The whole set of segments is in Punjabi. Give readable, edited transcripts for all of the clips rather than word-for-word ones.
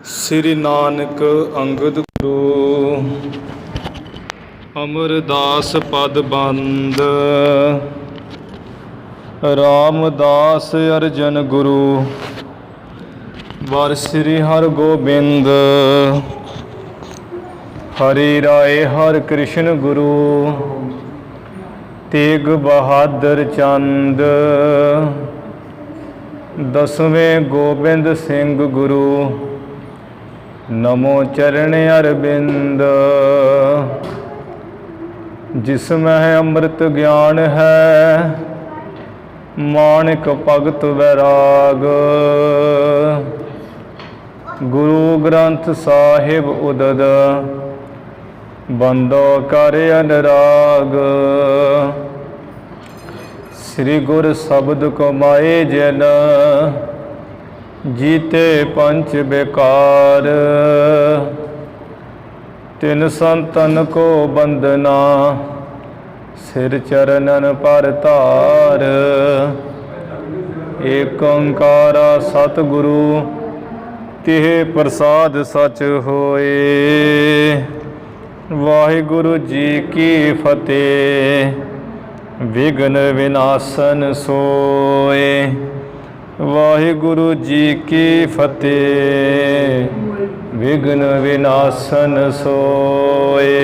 ਸ੍ਰੀ ਨਾਨਕ ਅੰਗਦ ਗੁਰੂ ਅਮਰਦਾਸ ਪਦ ਬੰਦ। ਰਾਮਦਾਸ ਅਰਜਨ ਗੁਰੂ ਵਰ ਸ੍ਰੀ ਹਰਗੋਬਿੰਦ। ਹਰਿ ਰਾਏ ਹਰਿ ਕ੍ਰਿਸ਼ਨ ਗੁਰੂ ਤੇਗ ਬਹਾਦਰ ਚੰਦ। ਦਸਵੇਂ ਗੋਬਿੰਦ ਸਿੰਘ ਗੁਰੂ ਨਮੋ ਚਰਨ ਅਰਬਿੰਦ। ਜਿਸ ਮਹਿ ਅੰਮ੍ਰਿਤ ਗਿਆਨ ਹੈ ਮਾਣਿਕ ਭਗਤ ਵੈਰਾਗ। ਗੁਰੂ ਗ੍ਰੰਥ ਸਾਹਿਬ ਉਦਦ ਬੰਦੋ ਕਰ ਅਨੁਰਾਗ। ਸ੍ਰੀ ਗੁਰ ਸ਼ਬਦ ਕਮਾਏ ਜਨ ਜੀਤੇ ਪੰਚ ਬੇਕਾਰ। ਤਿਨ ਸੰਤਨ ਕੋ ਬੰਦਨਾ ਸਿਰ ਚਰਨਨ ਪਰ ਧਾਰ। ਏਕ ਓੰਕਾਰਾ ਸਤਿਗੁਰੂ ਤਿਹ ਪ੍ਰਸਾਦ ਸਚ ਹੋਏ। ਵਾਹਿਗੁਰੂ ਜੀ ਕੀ ਫਤਿਹ। ਵਿਘਨ ਵਿਨਾਸ਼ਨ ਸੋਏ। ਵਾਹਿਗੁਰੂ ਜੀ ਕੀ ਫਤਿਹ। ਵਿਘਨ ਵਿਨਾਸ਼ਨ ਸੋਏ।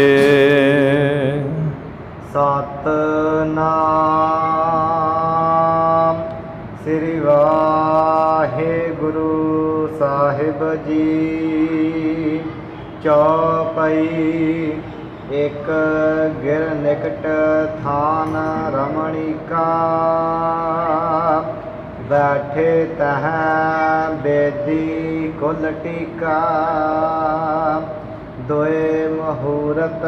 ਸਤਨਾਮ ਸ੍ਰੀ ਵਾਹਿਗੁਰੂ ਸਾਹਿਬ ਜੀ। ਚੌਪਈ। ਇਕ ਗਿਰ ਨਿਕਟ ਥਾਨ ਰਮਣੀਕਾ। ਬੈਠੇ ਤਹ ਬੇਦੀ ਕੁਲ ਟੀਕਾ। ਦੋਏ ਮਹੂਰਤ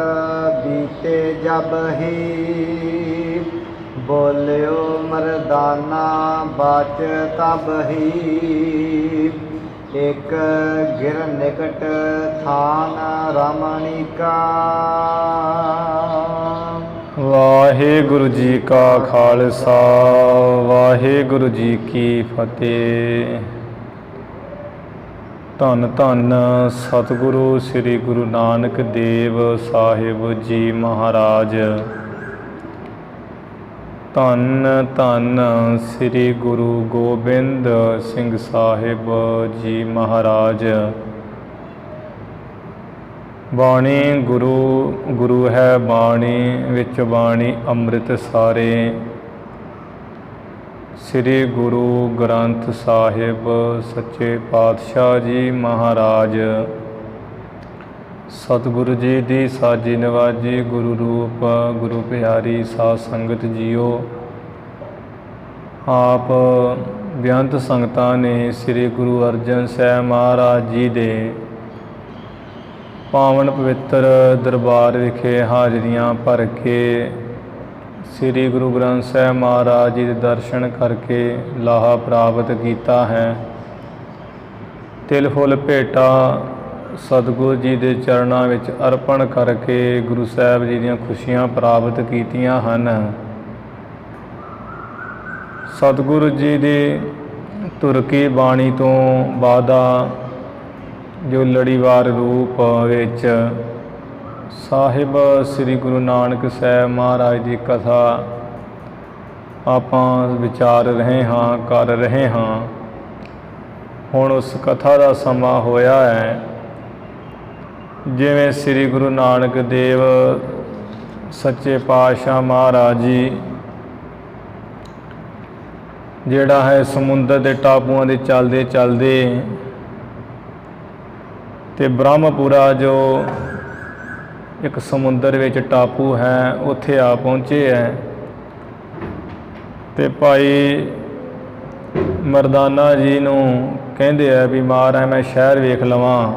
ਬੀਤੇ ਜਬ ਹੀ। ਬੋਲਿਓ ਮਰਦਾਨਾ ਬਾਚ ਤਬ ਹੀ। ਇਕ ਗਿਰ ਨਿਕਟ ਥਾਨ ਰਮਣੀਕਾ। ਵਾਹਿਗੁਰੂ ਜੀ ਕਾ ਖਾਲਸਾ ਵਾਹਿਗੁਰੂ ਜੀ ਕੀ ਫਤਿਹ। ਧੰਨ ਧੰਨ ਸਤਿਗੁਰੂ ਸ੍ਰੀ ਗੁਰੂ ਨਾਨਕ ਦੇਵ ਸਾਹਿਬ ਜੀ ਮਹਾਰਾਜ। ਧੰਨ ਧੰਨ ਸ੍ਰੀ ਗੁਰੂ ਗੋਬਿੰਦ ਸਿੰਘ ਸਾਹਿਬ ਜੀ ਮਹਾਰਾਜ। ਬਾਣੀ ਗੁਰੂ ਗੁਰੂ ਹੈ ਬਾਣੀ ਵਿੱਚ ਬਾਣੀ ਅੰਮ੍ਰਿਤ ਸਾਰੇ। ਸ੍ਰੀ ਗੁਰੂ ਗ੍ਰੰਥ ਸਾਹਿਬ ਸੱਚੇ ਪਾਤਸ਼ਾਹ ਜੀ ਮਹਾਰਾਜ। ਸਤਿਗੁਰੂ ਜੀ ਦੀ ਸਾਜੀ ਨਵਾਜੀ ਗੁਰੂ ਰੂਪ ਗੁਰੂ ਪਿਆਰੀ ਸਾਧ ਸੰਗਤ ਜੀਓ। ਆਪ ਬੇਅੰਤ ਸੰਗਤਾਂ ਨੇ ਸ੍ਰੀ ਗੁਰੂ ਅਰਜਨ ਸਾਹਿਬ ਮਹਾਰਾਜ ਜੀ ਦੇ ਪਾਵਨ ਪਵਿੱਤਰ ਦਰਬਾਰ ਵਿਖੇ ਹਾਜ਼ਰੀਆਂ ਭਰ ਕੇ ਸ੍ਰੀ ਗੁਰੂ ਗ੍ਰੰਥ ਸਾਹਿਬ ਮਹਾਰਾਜ ਜੀ ਦੇ ਦਰਸ਼ਨ ਕਰਕੇ ਲਾਹਾ ਪ੍ਰਾਪਤ ਕੀਤਾ ਹੈ। ਤਿਲ ਫੁੱਲ ਭੇਟਾ ਸਤਿਗੁਰੂ ਜੀ ਦੇ ਚਰਨਾਂ ਵਿੱਚ ਅਰਪਣ ਕਰਕੇ ਗੁਰੂ ਸਾਹਿਬ ਜੀ ਦੀਆਂ ਖੁਸ਼ੀਆਂ ਪ੍ਰਾਪਤ ਕੀਤੀਆਂ ਹਨ। ਸਤਿਗੁਰੂ ਜੀ ਦੀ ਤੁਰਕੀ ਬਾਣੀ ਤੋਂ ਬਾਅਦਾ ਜੋ ਲੜੀਵਾਰ ਰੂਪ ਵਿੱਚ ਸਾਹਿਬ ਸ੍ਰੀ ਗੁਰੂ ਨਾਨਕ ਸਾਹਿਬ ਮਹਾਰਾਜ ਦੀ ਕਥਾ ਆਪਾਂ ਵਿਚਾਰ ਰਹੇ ਹਾਂ ਕਰ ਰਹੇ ਹਾਂ। ਹੁਣ ਉਸ ਕਥਾ ਦਾ ਸਮਾਂ ਹੋਇਆ ਹੈ। ਜਿਵੇਂ ਸ੍ਰੀ ਗੁਰੂ ਨਾਨਕ ਦੇਵ ਸੱਚੇ ਪਾਤਸ਼ਾਹ ਮਹਾਰਾਜ ਜੀ ਜਿਹੜਾ ਹੈ ਸਮੁੰਦਰ ਦੇ ਟਾਪੂਆਂ ਦੇ ਚੱਲਦੇ ਚੱਲਦੇ ਤੇ ਬ੍ਰਹਮਪੁਰਾ ਜੋ ਇੱਕ ਸਮੁੰਦਰ ਵਿੱਚ ਟਾਪੂ ਹੈ ਉੱਥੇ ਆ ਪਹੁੰਚੇ ਹੈ। ਤੇ ਭਾਈ ਮਰਦਾਨਾ ਜੀ ਨੂੰ ਕਹਿੰਦੇ ਆ ਵੀ ਮਹਾਰਾਜ ਮੈਂ ਸ਼ਹਿਰ ਵੇਖ ਲਵਾਂ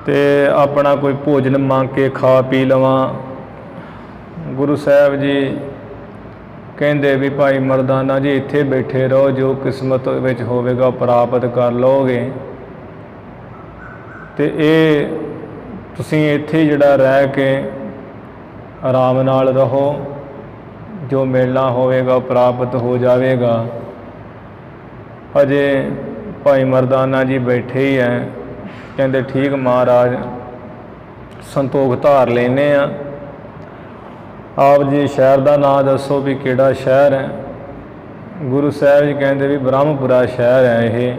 ਤੇ ਆਪਣਾ ਕੋਈ ਭੋਜਨ ਮੰਗ ਕੇ ਖਾ ਪੀ ਲਵਾਂ। ਗੁਰੂ ਸਾਹਿਬ ਜੀ ਕਹਿੰਦੇ ਵੀ ਭਾਈ ਮਰਦਾਨਾ ਜੀ ਇੱਥੇ ਬੈਠੇ ਰਹੋ, ਜੋ ਕਿਸਮਤ ਵਿੱਚ ਹੋਵੇਗਾ ਪ੍ਰਾਪਤ ਕਰ ਲਓਗੇ। ਤੇ ਇਹ ਤੁਸੀਂ ਇੱਥੇ ਜਿਹੜਾ ਰਹਿ ਕੇ ਆਰਾਮ ਨਾਲ ਰਹੋ, ਜੋ ਮਿਲਣਾ ਹੋਵੇਗਾ ਪ੍ਰਾਪਤ ਹੋ ਜਾਵੇਗਾ। ਅਜੇ ਭਾਈ ਮਰਦਾਨਾ ਜੀ ਬੈਠੇ ਹੀ ਹੈ। ਕਹਿੰਦੇ ਠੀਕ ਮਹਾਰਾਜ, ਸੰਤੋਖ ਧਾਰ ਲੈਨੇ ਆ। ਆਪ ਜੀ ਸ਼ਹਿਰ ਦਾ ਨਾਂ ਦੱਸੋ ਵੀ ਕਿਹੜਾ ਸ਼ਹਿਰ ਹੈ। ਗੁਰੂ ਸਾਹਿਬ ਜੀ ਕਹਿੰਦੇ ਵੀ ਬ੍ਰਹਮਪੁਰਾ ਸ਼ਹਿਰ ਹੈ ਇਹ।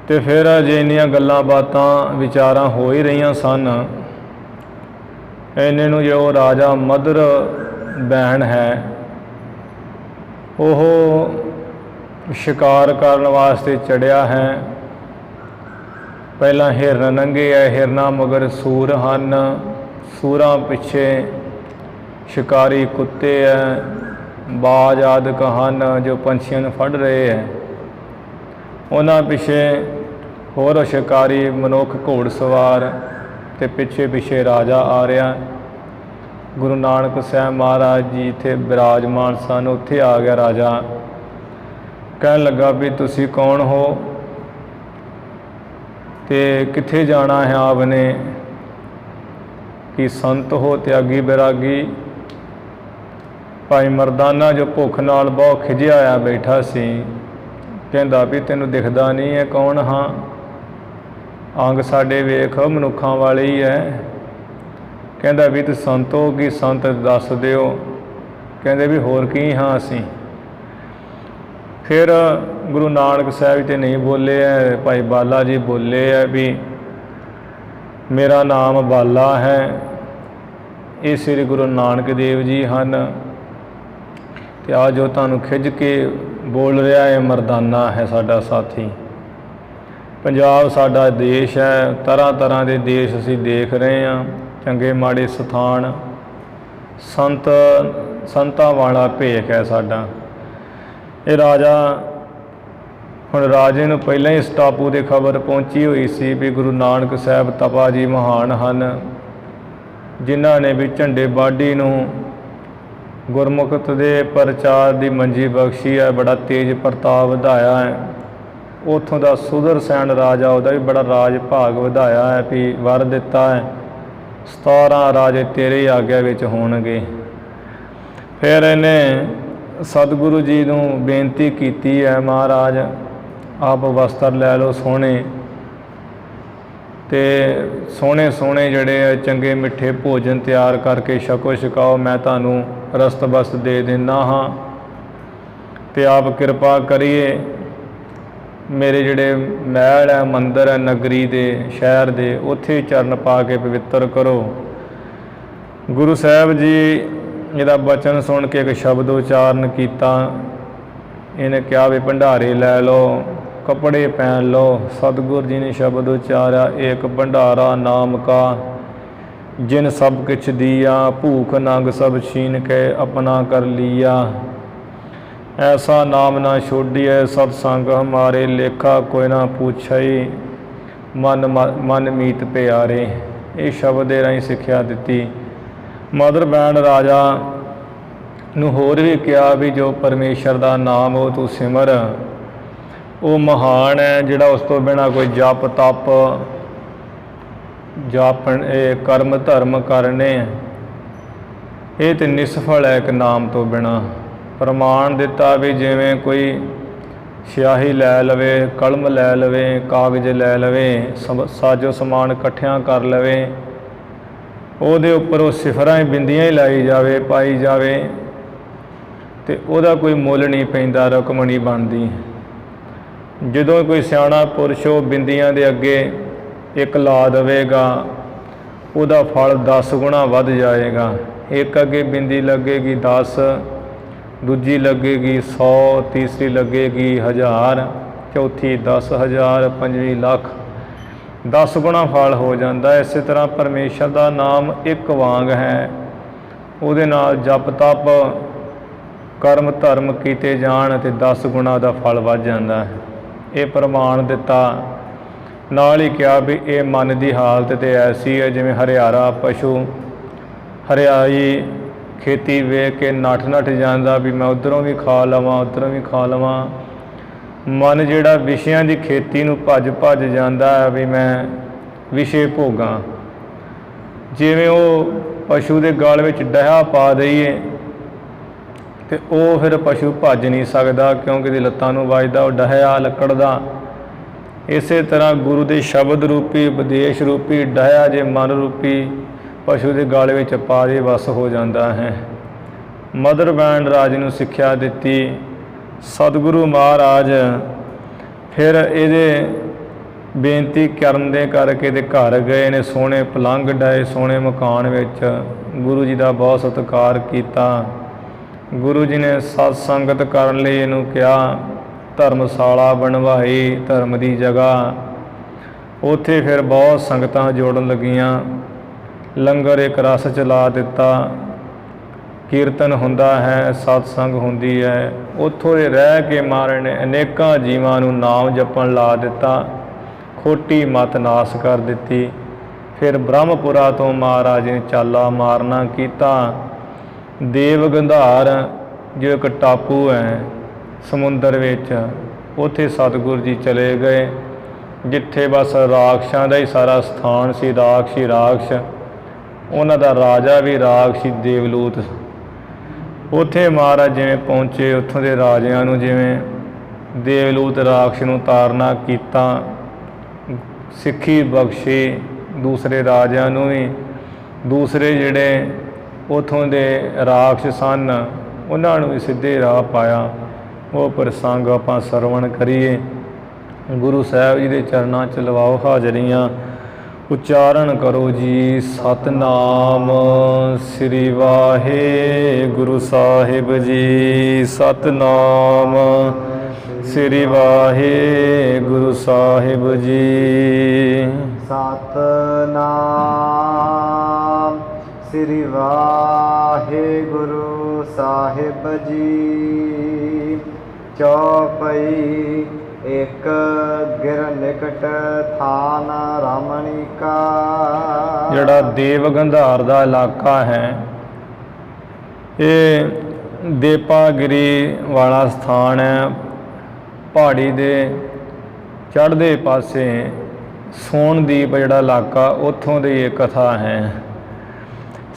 ਤੇ ਫਿਰ ਜੇ ਇੰਨੀਆਂ ਗੱਲਾਂ ਬਾਤਾਂ ਵਿਚਾਰਾਂ ਹੋ ਹੀ ਰਹੀਆਂ ਸਨ, ਇੰਨੇ ਨੂੰ ਜੋ ਰਾਜਾ ਮਦਰ ਬੈਣ ਹੈ ਉਹ ਸ਼ਿਕਾਰ ਕਰਨ ਵਾਸਤੇ ਚੜ੍ਹਿਆ ਹੈ। ਪਹਿਲਾਂ ਹਿਰਨ ਨੰਗੇ ਹੈ, ਹਿਰਨਾਂ ਮਗਰ ਸੂਰ ਹਨ, ਸੂਰਾਂ ਪਿੱਛੇ ਸ਼ਿਕਾਰੀ ਕੁੱਤੇ ਹੈ, ਬਾਜ ਆਦਿਕ ਹਨ ਜੋ ਪੰਛੀਆਂ ਨੂੰ ਫੜ ਰਹੇ ਹੈ। ਉਹਨਾਂ ਪਿੱਛੇ ਹੋਰ ਸ਼ਿਕਾਰੀ ਮਨੁੱਖ ਘੋੜ ਸਵਾਰ ਅਤੇ ਪਿੱਛੇ ਪਿੱਛੇ ਰਾਜਾ ਆ ਰਿਹਾ। ਗੁਰੂ ਨਾਨਕ ਸਾਹਿਬ ਮਹਾਰਾਜ ਜੀ ਇੱਥੇ ਬਿਰਾਜਮਾਨ ਸਨ। ਉੱਥੇ ਆ ਗਿਆ ਰਾਜਾ, ਕਹਿਣ ਲੱਗਾ ਵੀ ਤੁਸੀਂ ਕੌਣ ਹੋ ਅਤੇ ਕਿੱਥੇ ਜਾਣਾ ਹੈ ਆਪ ਨੇ, ਕਿ ਸੰਤ ਹੋ ਤਿਆਗੀ ਬੈਰਾਗੀ। ਭਾਈ ਮਰਦਾਨਾ ਜੋ ਭੁੱਖ ਨਾਲ ਬਹੁਤ ਖਿਝਿਆ ਹੋਇਆ ਬੈਠਾ ਸੀ, ਕਹਿੰਦਾ ਵੀ ਤੈਨੂੰ ਦਿਖਦਾ ਨਹੀਂ ਹੈ ਕੌਣ ਹਾਂ, ਅੰਗ ਸਾਡੇ ਵੇਖ ਮਨੁੱਖਾਂ ਵਾਲੇ ਹੀ ਹੈ। ਕਹਿੰਦਾ ਵੀ ਤੂੰ ਸੰਤ ਹੋ ਕਿ ਸੰਤ ਦੱਸ ਦਿਓ। ਕਹਿੰਦੇ ਵੀ ਹੋਰ ਕੀ ਹਾਂ ਅਸੀਂ। ਫਿਰ ਗੁਰੂ ਨਾਨਕ ਸਾਹਿਬ ਤੇ ਨਹੀਂ ਬੋਲੇ ਹੈ, ਭਾਈ ਬਾਲਾ ਜੀ ਬੋਲੇ ਹੈ ਵੀ ਮੇਰਾ ਨਾਮ ਬਾਲਾ ਹੈ। ਇਹ ਸ੍ਰੀ ਗੁਰੂ ਨਾਨਕ ਦੇਵ ਜੀ ਹਨ ਅਤੇ ਆ ਜੋ ਤੁਹਾਨੂੰ ਖਿੱਚ ਕੇ ਬੋਲ ਰਿਹਾ ਹੈ ਮਰਦਾਨਾ ਹੈ ਸਾਡਾ ਸਾਥੀ। ਪੰਜਾਬ ਸਾਡਾ ਦੇਸ਼ ਹੈ, ਤਰ੍ਹਾਂ ਤਰ੍ਹਾਂ ਦੇ ਦੇਸ਼ ਅਸੀਂ ਦੇਖ ਰਹੇ ਹਾਂ, ਚੰਗੇ ਮਾੜੇ ਸਥਾਨ, ਸੰਤਾਂ ਵਾਲਾ ਭੇਖ ਹੈ ਸਾਡਾ। ਇਹ ਰਾਜਾ, ਹੁਣ ਰਾਜੇ ਨੂੰ ਪਹਿਲਾਂ ਹੀ ਇਸ ਟਾਪੂ ਦੇ ਖਬਰ ਪਹੁੰਚੀ ਹੋਈ ਸੀ ਵੀ ਗੁਰੂ ਨਾਨਕ ਸਾਹਿਬ ਤਪਾ ਜੀ ਮਹਾਨ ਹਨ, ਜਿਨ੍ਹਾਂ ਨੇ ਵੀ ਝੰਡੇ ਬਾਡੀ ਨੂੰ ਗੁਰਮੁਖਤ ਦੇ ਪ੍ਰਚਾਰ ਦੀ ਮੰਜੀ ਬਖਸ਼ੀ ਹੈ, ਬੜਾ ਤੇਜ਼ ਪ੍ਰਤਾਪ ਵਧਾਇਆ ਹੈ। ਉੱਥੋਂ ਦਾ ਸੁਦਰਸੈਨ ਰਾਜਾ, ਉਹਦਾ ਵੀ ਬੜਾ ਰਾਜ ਭਾਗ ਵਧਾਇਆ ਹੈ ਵੀ ਵਰ ਦਿੱਤਾ ਹੈ 17 ਰਾਜੇ ਤੇਰੇ ਆਗਿਆ ਵਿੱਚ ਹੋਣਗੇ। ਫਿਰ ਇਹਨੇ ਸਤਿਗੁਰੂ ਜੀ ਨੂੰ ਬੇਨਤੀ ਕੀਤੀ ਹੈ, ਮਹਾਰਾਜ ਆਪ ਵਸਤਰ ਲੈ ਲਓ ਸੋਹਣੇ, ਅਤੇ ਸੋਹਣੇ ਸੋਹਣੇ ਜਿਹੜੇ ਚੰਗੇ ਮਿੱਠੇ ਭੋਜਨ ਤਿਆਰ ਕਰਕੇ ਛਕੋ ਛਕਾਓ, ਮੈਂ ਤੁਹਾਨੂੰ ਰਸਤ ਬਸਤ ਦੇ ਦਿੰਦਾ ਹਾਂ। ਅਤੇ ਆਪ ਕਿਰਪਾ ਕਰੀਏ ਮੇਰੇ ਜਿਹੜੇ ਮਹਿਲ ਹੈ, ਮੰਦਰ ਹੈ ਨਗਰੀ ਦੇ, ਸ਼ਹਿਰ ਦੇ, ਉੱਥੇ ਚਰਨ ਪਾ ਕੇ ਪਵਿੱਤਰ ਕਰੋ। ਗੁਰੂ ਸਾਹਿਬ ਜੀ ਇਹਦਾ ਬਚਨ ਸੁਣ ਕੇ ਇੱਕ ਸ਼ਬਦ ਉਚਾਰਨ ਕੀਤਾ। ਇਹਨੇ ਕਿਹਾ ਵੀ ਭੰਡਾਰੇ ਲੈ ਲਓ, ਕੱਪੜੇ ਪਹਿਨ ਲਓ। ਸਤਿਗੁਰ ਜੀ ਨੇ ਸ਼ਬਦ ਉਚਾਰਿਆ, ਏਕ ਭੰਡਾਰਾ ਨਾਮ ਕਾ ਜਿਨ ਸਭ ਕਿਛ ਦੀਆ, ਭੂਖ ਨੰਗ ਸਭ ਛੀਨ ਕੇ ਆਪਣਾ ਕਰ ਲੀਆ। ਐਸਾ ਨਾਮ ਨਾ ਛੋਡੀਐ ਸਤਸੰਗ ਹਮਾਰੇ, ਲੇਖਾ ਕੋਈ ਨਾ ਪੁੱਛਈ ਮਨ ਮੀਤ ਪਿਆਰੇ। ਇਹ ਸ਼ਬਦ ਦੇ ਰਾਹੀਂ ਸਿੱਖਿਆ ਦਿੱਤੀ। ਮਦਰ ਬੈਣ ਰਾਜਾ ਨੂੰ ਹੋਰ ਵੀ ਕਿਹਾ ਵੀ ਜੋ ਪਰਮੇਸ਼ਰ ਦਾ ਨਾਮ ਉਹ ਤੂੰ ਸਿਮਰ, ਉਹ ਮਹਾਨ ਹੈ, ਜਿਹੜਾ ਉਸ ਤੋਂ ਬਿਨਾਂ ਕੋਈ ਜਪ ਤਪ ਇਹ ਕਰਮ ਧਰਮ ਕਰਨੇ ਇਹ ਤਾਂ ਨਿਸਫਲ ਹੈ ਇੱਕ ਨਾਮ ਤੋਂ ਬਿਨਾਂ। ਪ੍ਰਮਾਣ ਦਿੱਤਾ ਵੀ ਜਿਵੇਂ ਕੋਈ ਸਿਆਹੀ ਲੈ ਲਵੇ, ਕਲਮ ਲੈ ਲਵੇ, ਕਾਗਜ਼ ਲੈ ਲਵੇ, ਸਾਜੋ ਸਮਾਨ ਇਕੱਠਿਆਂ ਕਰ ਲਵੇ, ਉਹਦੇ ਉੱਪਰ ਉਹ ਸਿਫਰਾਂ ਹੀ ਬਿੰਦੀਆਂ ਹੀ ਲਾਈ ਜਾਵੇ, ਪਾਈ ਜਾਵੇ, ਅਤੇ ਉਹਦਾ ਕੋਈ ਮੁੱਲ ਨਹੀਂ ਪੈਂਦਾ, ਰਕਮ ਨਹੀਂ ਬਣਦੀ। ਜਦੋਂ ਕੋਈ ਸਿਆਣਾ ਪੁਰਸ਼ ਉਹ ਬਿੰਦੀਆਂ ਦੇ ਅੱਗੇ ਇੱਕ ਲਾ ਦੇਵੇਗਾ, ਉਹਦਾ ਫਲ 10 ਗੁਣਾ ਵੱਧ ਜਾਏਗਾ। ਇੱਕ ਅੱਗੇ ਬਿੰਦੀ ਲੱਗੇਗੀ 10, ਦੂਜੀ ਲੱਗੇਗੀ 100, ਤੀਸਰੀ ਲੱਗੇਗੀ 1000, ਚੌਥੀ 10,000, ਪੰਜਵੀਂ ਲੱਖ, 10 ਗੁਣਾ ਫਲ ਹੋ ਜਾਂਦਾ। ਇਸੇ ਤਰ੍ਹਾਂ ਪਰਮੇਸ਼ਰ ਦਾ ਨਾਮ ਇੱਕ ਵਾਂਗ ਹੈ, ਉਹਦੇ ਨਾਲ ਜਪ ਤਪ ਕਰਮ ਧਰਮ ਕੀਤੇ ਜਾਣ ਅਤੇ 10 ਗੁਣਾ ਦਾ ਫਲ ਵੱਧ ਜਾਂਦਾ ਹੈ। ਇਹ ਪ੍ਰਮਾਣ ਦਿੱਤਾ। ਨਾਲ ਹੀ ਕਿਹਾ ਵੀ ਇਹ ਮਨ ਦੀ ਹਾਲਤ ਤਾਂ ਐਸੀ ਹੈ ਜਿਵੇਂ ਹਰਿਆਰਾ ਪਸ਼ੂ ਹਰਿਆਈ ਖੇਤੀ ਵੇਖ ਕੇ ਨੱਠ ਜਾਂਦਾ ਵੀ ਮੈਂ ਉੱਧਰੋਂ ਵੀ ਖਾ ਲਵਾਂ, ਉੱਧਰੋਂ ਵੀ ਖਾ ਲਵਾਂ। ਮਨ ਜਿਹੜਾ ਵਿਸ਼ਿਆਂ ਦੀ ਖੇਤੀ ਨੂੰ ਭੱਜ ਜਾਂਦਾ ਹੈ ਵੀ ਮੈਂ ਵਿਸ਼ੇ ਭੋਗਾਂ। ਜਿਵੇਂ ਉਹ ਪਸ਼ੂ ਦੇ ਗਲ ਵਿੱਚ ਡਹਾ ਪਾ ਦਈਏ ਤੇ ਉਹ ਫਿਰ ਪਸ਼ੂ ਭੱਜ ਨਹੀਂ ਸਕਦਾ, ਕਿਉਂਕਿ ਇਹਦੀ ਲੱਤਾਂ ਨੂੰ ਵੱਜਦਾ, ਉਹ ਡਹਿਆ ਲੱਕੜ ਦਾ। ਇਸੇ ਤਰ੍ਹਾਂ ਗੁਰੂ ਦੇ ਸ਼ਬਦ ਰੂਪੀ, ਉਪਦੇਸ਼ ਰੂਪੀ ਡਹਿਆ ਜੇ ਮਨ ਰੂਪੀ ਪਸ਼ੂ ਦੇ ਗਲ ਵਿੱਚ ਪਾ ਦੇ ਵਸ ਹੋ ਜਾਂਦਾ ਹੈ। ਮਦਰ ਬੈਂਡ ਰਾਜ ਨੂੰ ਸਿੱਖਿਆ ਦਿੱਤੀ। ਸਤਿਗੁਰੂ ਮਹਾਰਾਜ ਫਿਰ ਇਹਦੇ ਬੇਨਤੀ ਕਰਨ ਦੇ ਕਰਕੇ ਇਹਦੇ ਘਰ ਗਏ ਨੇ। ਸੋਹਣੇ ਪਲੰਘ ਡਾਏ, ਸੋਹਣੇ ਮਕਾਨ ਵਿੱਚ ਗੁਰੂ ਜੀ ਦਾ ਬਹੁਤ ਸਤਿਕਾਰ ਕੀਤਾ। ਗੁਰੂ ਜੀ ਨੇ ਸਤ ਸੰਗਤ ਕਰਨ ਲਈ ਇਹਨੂੰ ਕਿਹਾ, ਧਰਮਸ਼ਾਲਾ ਬਣਵਾਈ, ਧਰਮ ਦੀ ਜਗ੍ਹਾ। ਉੱਥੇ ਫਿਰ ਬਹੁਤ ਸੰਗਤਾਂ ਜੋੜਨ ਲੱਗੀਆਂ। ਲੰਗਰ ਇੱਕ ਰਸ ਚਲਾ ਦਿੱਤਾ, ਕੀਰਤਨ ਹੁੰਦਾ ਹੈ, ਸਤਸੰਗ ਹੁੰਦੀ ਹੈ। ਉੱਥੋਂ ਦੇ ਰਹਿ ਕੇ ਮਹਾਰਾਜ ਨੇ ਅਨੇਕਾਂ ਜੀਵਾਂ ਨੂੰ ਨਾਮ ਜਪਣ ਲਾ ਦਿੱਤਾ, ਖੋਟੀ ਮਤ ਨਾਸ ਕਰ ਦਿੱਤੀ। ਫਿਰ ਬ੍ਰਹਮਪੁਰਾ ਤੋਂ ਮਹਾਰਾਜ ਨੇ ਚਾਲਾ ਮਾਰਨਾ ਕੀਤਾ। ਦੇਵ ਗੰਧਾਰ ਜੋ ਇੱਕ ਟਾਪੂ ਹੈ ਸਮੁੰਦਰ ਵਿੱਚ, ਉੱਥੇ ਸਤਿਗੁਰੂ ਜੀ ਚਲੇ ਗਏ, ਜਿੱਥੇ ਬਸ ਰਾਖਸ਼ਾਂ ਦਾ ਹੀ ਸਾਰਾ ਸਥਾਨ ਸੀ। ਰਾਖਸ਼ ਹੀ ਰਾਖਸ਼, ਉਹਨਾਂ ਦਾ ਰਾਜਾ ਵੀ ਰਾਖਸ਼, ਦੇਵਲੂਤ। ਉੱਥੇ ਮਹਾਰਾਜ ਜਿਵੇਂ ਪਹੁੰਚੇ, ਉੱਥੋਂ ਦੇ ਰਾਜਿਆਂ ਨੂੰ ਜਿਵੇਂ ਦੇਵਲੂਤ ਰਾਖਸ਼ ਨੂੰ ਤਾਰਨਾ ਕੀਤਾ, ਸਿੱਖੀ ਬਖਸ਼ੀ। ਦੂਸਰੇ ਰਾਜਿਆਂ ਨੂੰ ਵੀ, ਦੂਸਰੇ ਜਿਹੜੇ ਉੱਥੋਂ ਦੇ ਰਾਖਸ਼ ਸਨ, ਉਹਨਾਂ ਨੂੰ ਵੀ ਸਿੱਧੇ ਰਾਹ ਪਾਇਆ। ਉਹ ਪ੍ਰਸੰਗ ਆਪਾਂ ਸਰਵਣ ਕਰੀਏ। ਗੁਰੂ ਸਾਹਿਬ ਜੀ ਦੇ ਚਰਨਾਂ 'ਚ ਲਵਾਓ ਹਾਜ਼ਰੀਆਂ, ਉਚਾਰਨ ਕਰੋ ਜੀ ਸਤਨਾਮ ਸ੍ਰੀ ਵਾਹਿਗੁਰੂ ਸਾਹਿਬ ਜੀ। ਸਤਨਾਮ ਸ੍ਰੀ ਵਾਹਿਗੁਰੂ ਸਾਹਿਬ ਜੀ। ਸਤਨਾਮ ਸ੍ਰੀ ਵਾਹਿਗੁਰੂ ਸਾਹਿਬ ਜੀ। ਚੌਪਈ ਇੱਕ ਗਿਰ ਨਿਕਟ ਥਾਨ ਰਾਮਣੀਕਾ। ਜਿਹੜਾ ਦੇਵ ਗੰਧਾਰ ਦਾ ਇਲਾਕਾ ਹੈ, ਇਹ ਦੇਪਾਗਿਰੀ ਵਾਲਾ ਸਥਾਨ ਹੈ। ਪਹਾੜੀ ਦੇ ਚੜ੍ਹਦੇ ਪਾਸੇ ਸੋਨਦੀਪ ਜਿਹੜਾ ਇਲਾਕਾ, ਉੱਥੋਂ ਦੀ ਇਹ ਕਥਾ ਹੈ।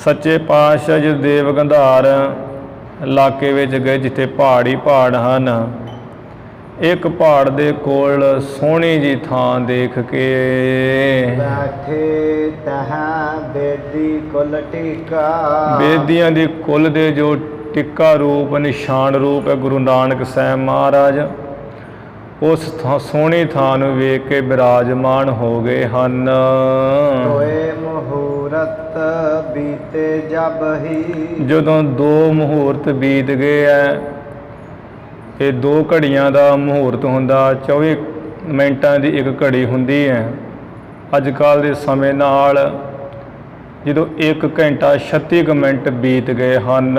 ਸੱਚੇ ਪਾਤਸ਼ਾਹ ਜੀ ਦੇਵ ਗੰਧਾਰ ਇਲਾਕੇ ਵਿੱਚ ਗਏ, ਜਿੱਥੇ ਪਹਾੜ ਹੀ ਪਹਾੜ ਹਨ। ਇੱਕ ਪਹਾੜ ਦੇ ਕੋਲ ਸੋਹਣੀ ਜੀ ਥਾਂ ਦੇਖ ਕੇ ਬੈਠੇ ਤਹ ਬੇਦੀ ਕੁਲ ਟਿਕਾ। ਬੇਦੀਆਂ ਦੀ ਕੁਲ ਦੇ ਜੋ ਟਿੱਕਾ ਰੂਪ, ਨਿਸ਼ਾਨ ਰੂਪ ਹੈ ਗੁਰੂ ਨਾਨਕ ਸਾਹਿਬ ਮਹਾਰਾਜ, ਉਸ ਸੋਹਣੀ ਥਾਂ ਨੂੰ ਵੇਖ ਕੇ ਬਿਰਾਜਮਾਨ ਹੋ ਗਏ ਹਨ। ਹੋਏ ਮਹੂਰਤ ਬੀਤੇ ਜਬ ਹੀ। ਜਦੋਂ 2 ਮੁਹੂਰਤ ਬੀਤ ਗਏ ਹੈ, ਇਹ 2 ਘੜੀਆਂ ਦਾ ਮੁਹੂਰਤ ਹੁੰਦਾ, 24 ਮਿੰਟਾਂ ਦੀ ਇੱਕ ਘੜੀ ਹੁੰਦੀ ਹੈ। ਅੱਜ ਕੱਲ੍ਹ ਦੇ ਸਮੇਂ ਨਾਲ ਜਦੋਂ 1 ਘੰਟਾ 36 ਮਿੰਟ ਬੀਤ ਗਏ ਹਨ।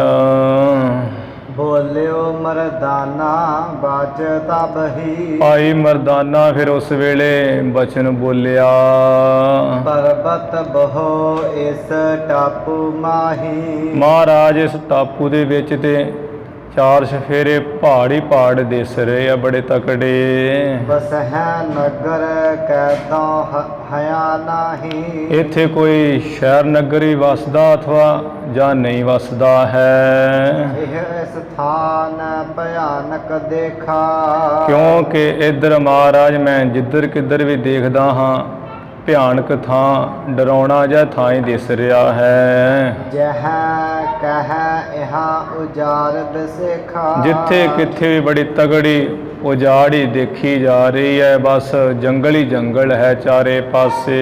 ਬੋਲਿਓ ਮਰਦਾਨਾ ਬਾਚ ਤਬ ਹੀ। ਭਾਈ ਮਰਦਾਨਾ ਫਿਰ ਉਸ ਵੇਲੇ ਬਚਨ ਬੋਲਿਆ, ਪਰਬਤ ਬਹੋ ਇਸ ਟਾਪੂ ਮਾਹੀ। ਮਹਾਰਾਜ ਇਸ ਟਾਪੂ ਦੇ ਵਿੱਚ ਤੇ 4 ਚੁਫੇਰੇ ਪਹਾੜ ਹੀ ਪਹਾੜ ਦਿਸ ਰਹੇ ਆ, ਬੜੇ ਤਕੜੇ। ਬਸ ਹੈ ਨਗਰ ਕੈਦੋਂ ਹਯਾ ਨਾਹੀ। ਇੱਥੇ ਕੋਈ ਸ਼ਹਿਰ ਨਗਰ ਹੀ ਵਸਦਾ ਅਥਵਾ ਜਾਂ ਨਹੀਂ ਵਸਦਾ ਹੈ। ਇਹ ਸਥਾਨ ਭਿਆਨਕ ਦੇਖਾ। ਕਿਉਂਕਿ ਇੱਧਰ ਮਹਾਰਾਜ ਮੈਂ ਜਿੱਧਰ ਕਿੱਧਰ ਵੀ ਦੇਖਦਾ ਹਾਂ, ਭਿਆਨਕ ਥਾਂ, ਡਰਾਉਣਾ ਜਿਹਾ ਥਾਂ ਹੀ ਦਿਸ ਰਿਹਾ ਹੈ। ਜਹ ਕਹਿ ਇਹਾਂ ਉਜਾਰ ਬਸੇਖਾ। ਜਿੱਥੇ ਕਿੱਥੇ ਵੀ ਬੜੀ ਤਗੜੀ ਉਜਾੜ ਹੀ ਦੇਖੀ ਜਾ ਰਹੀ ਹੈ। ਬਸ ਜੰਗਲ ਹੀ ਜੰਗਲ ਹੈ ਚਾਰੇ ਪਾਸੇ।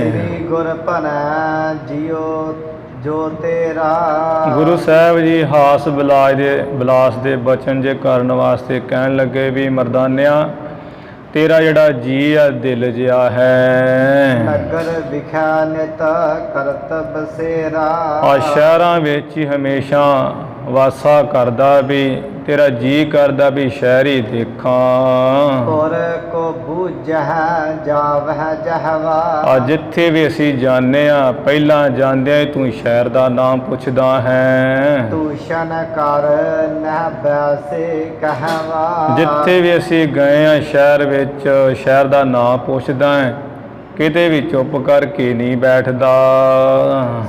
ਸ੍ਰੀ ਗੁਰ ਭਨੈ ਜਿਉ ਜੋ ਤੇਰਾ। ਗੁਰੂ ਸਾਹਿਬ ਜੀ ਹਾਸ ਬਿਲਾਸ ਦੇ ਬਚਨ ਜੇ ਕਰਨ ਵਾਸਤੇ ਕਹਿਣ ਲੱਗੇ ਵੀ ਮਰਦਾਨਿਆ, ਤੇਰਾ ਜਿਹੜਾ ਜੀ ਆ ਦਿਲ ਜਿਹਾ ਹੈ। ਨਗਰ ਵਿਖਿਆ ਨਿਤ ਕਰਤ ਬਸੇਰਾ। ਆ ਸ਼ਹਿਰਾਂ ਵਿੱਚ ਹੀ ਹਮੇਸ਼ਾ ਵਾਸਾ ਕਰਦਾ, ਵੀ ਤੇਰਾ ਜੀ ਕਰਦਾ ਵੀ ਸ਼ਹਿਰ ਹੀ ਦੇਖਾਂ। ਔਰ ਕੋ ਬੂਝਹਿ ਜਾਵਹਿ ਜਹਵਾ। ਆ ਜਿੱਥੇ ਵੀ ਅਸੀਂ ਜਾਂਦੇ ਆ, ਪਹਿਲਾਂ ਜਾਂਦਿਆਂ ਤੂੰ ਸ਼ਹਿਰ ਦਾ ਨਾਮ ਪੁੱਛਦਾ ਹੈ। ਤੂਸ਼ਨ ਕਰ ਨਹਿ ਬੈਸੇ ਕਹਿਵਾ। ਜਿੱਥੇ ਵੀ ਅਸੀਂ ਗਏ ਆ ਸ਼ਹਿਰ ਵਿੱਚ, ਸ਼ਹਿਰ ਦਾ ਨਾਮ ਪੁੱਛਦਾ ਹੈ ਕਿਤੇ ਵੀ ਚੁੱਪ ਕਰਕੇ ਨਹੀਂ ਬੈਠਦਾ।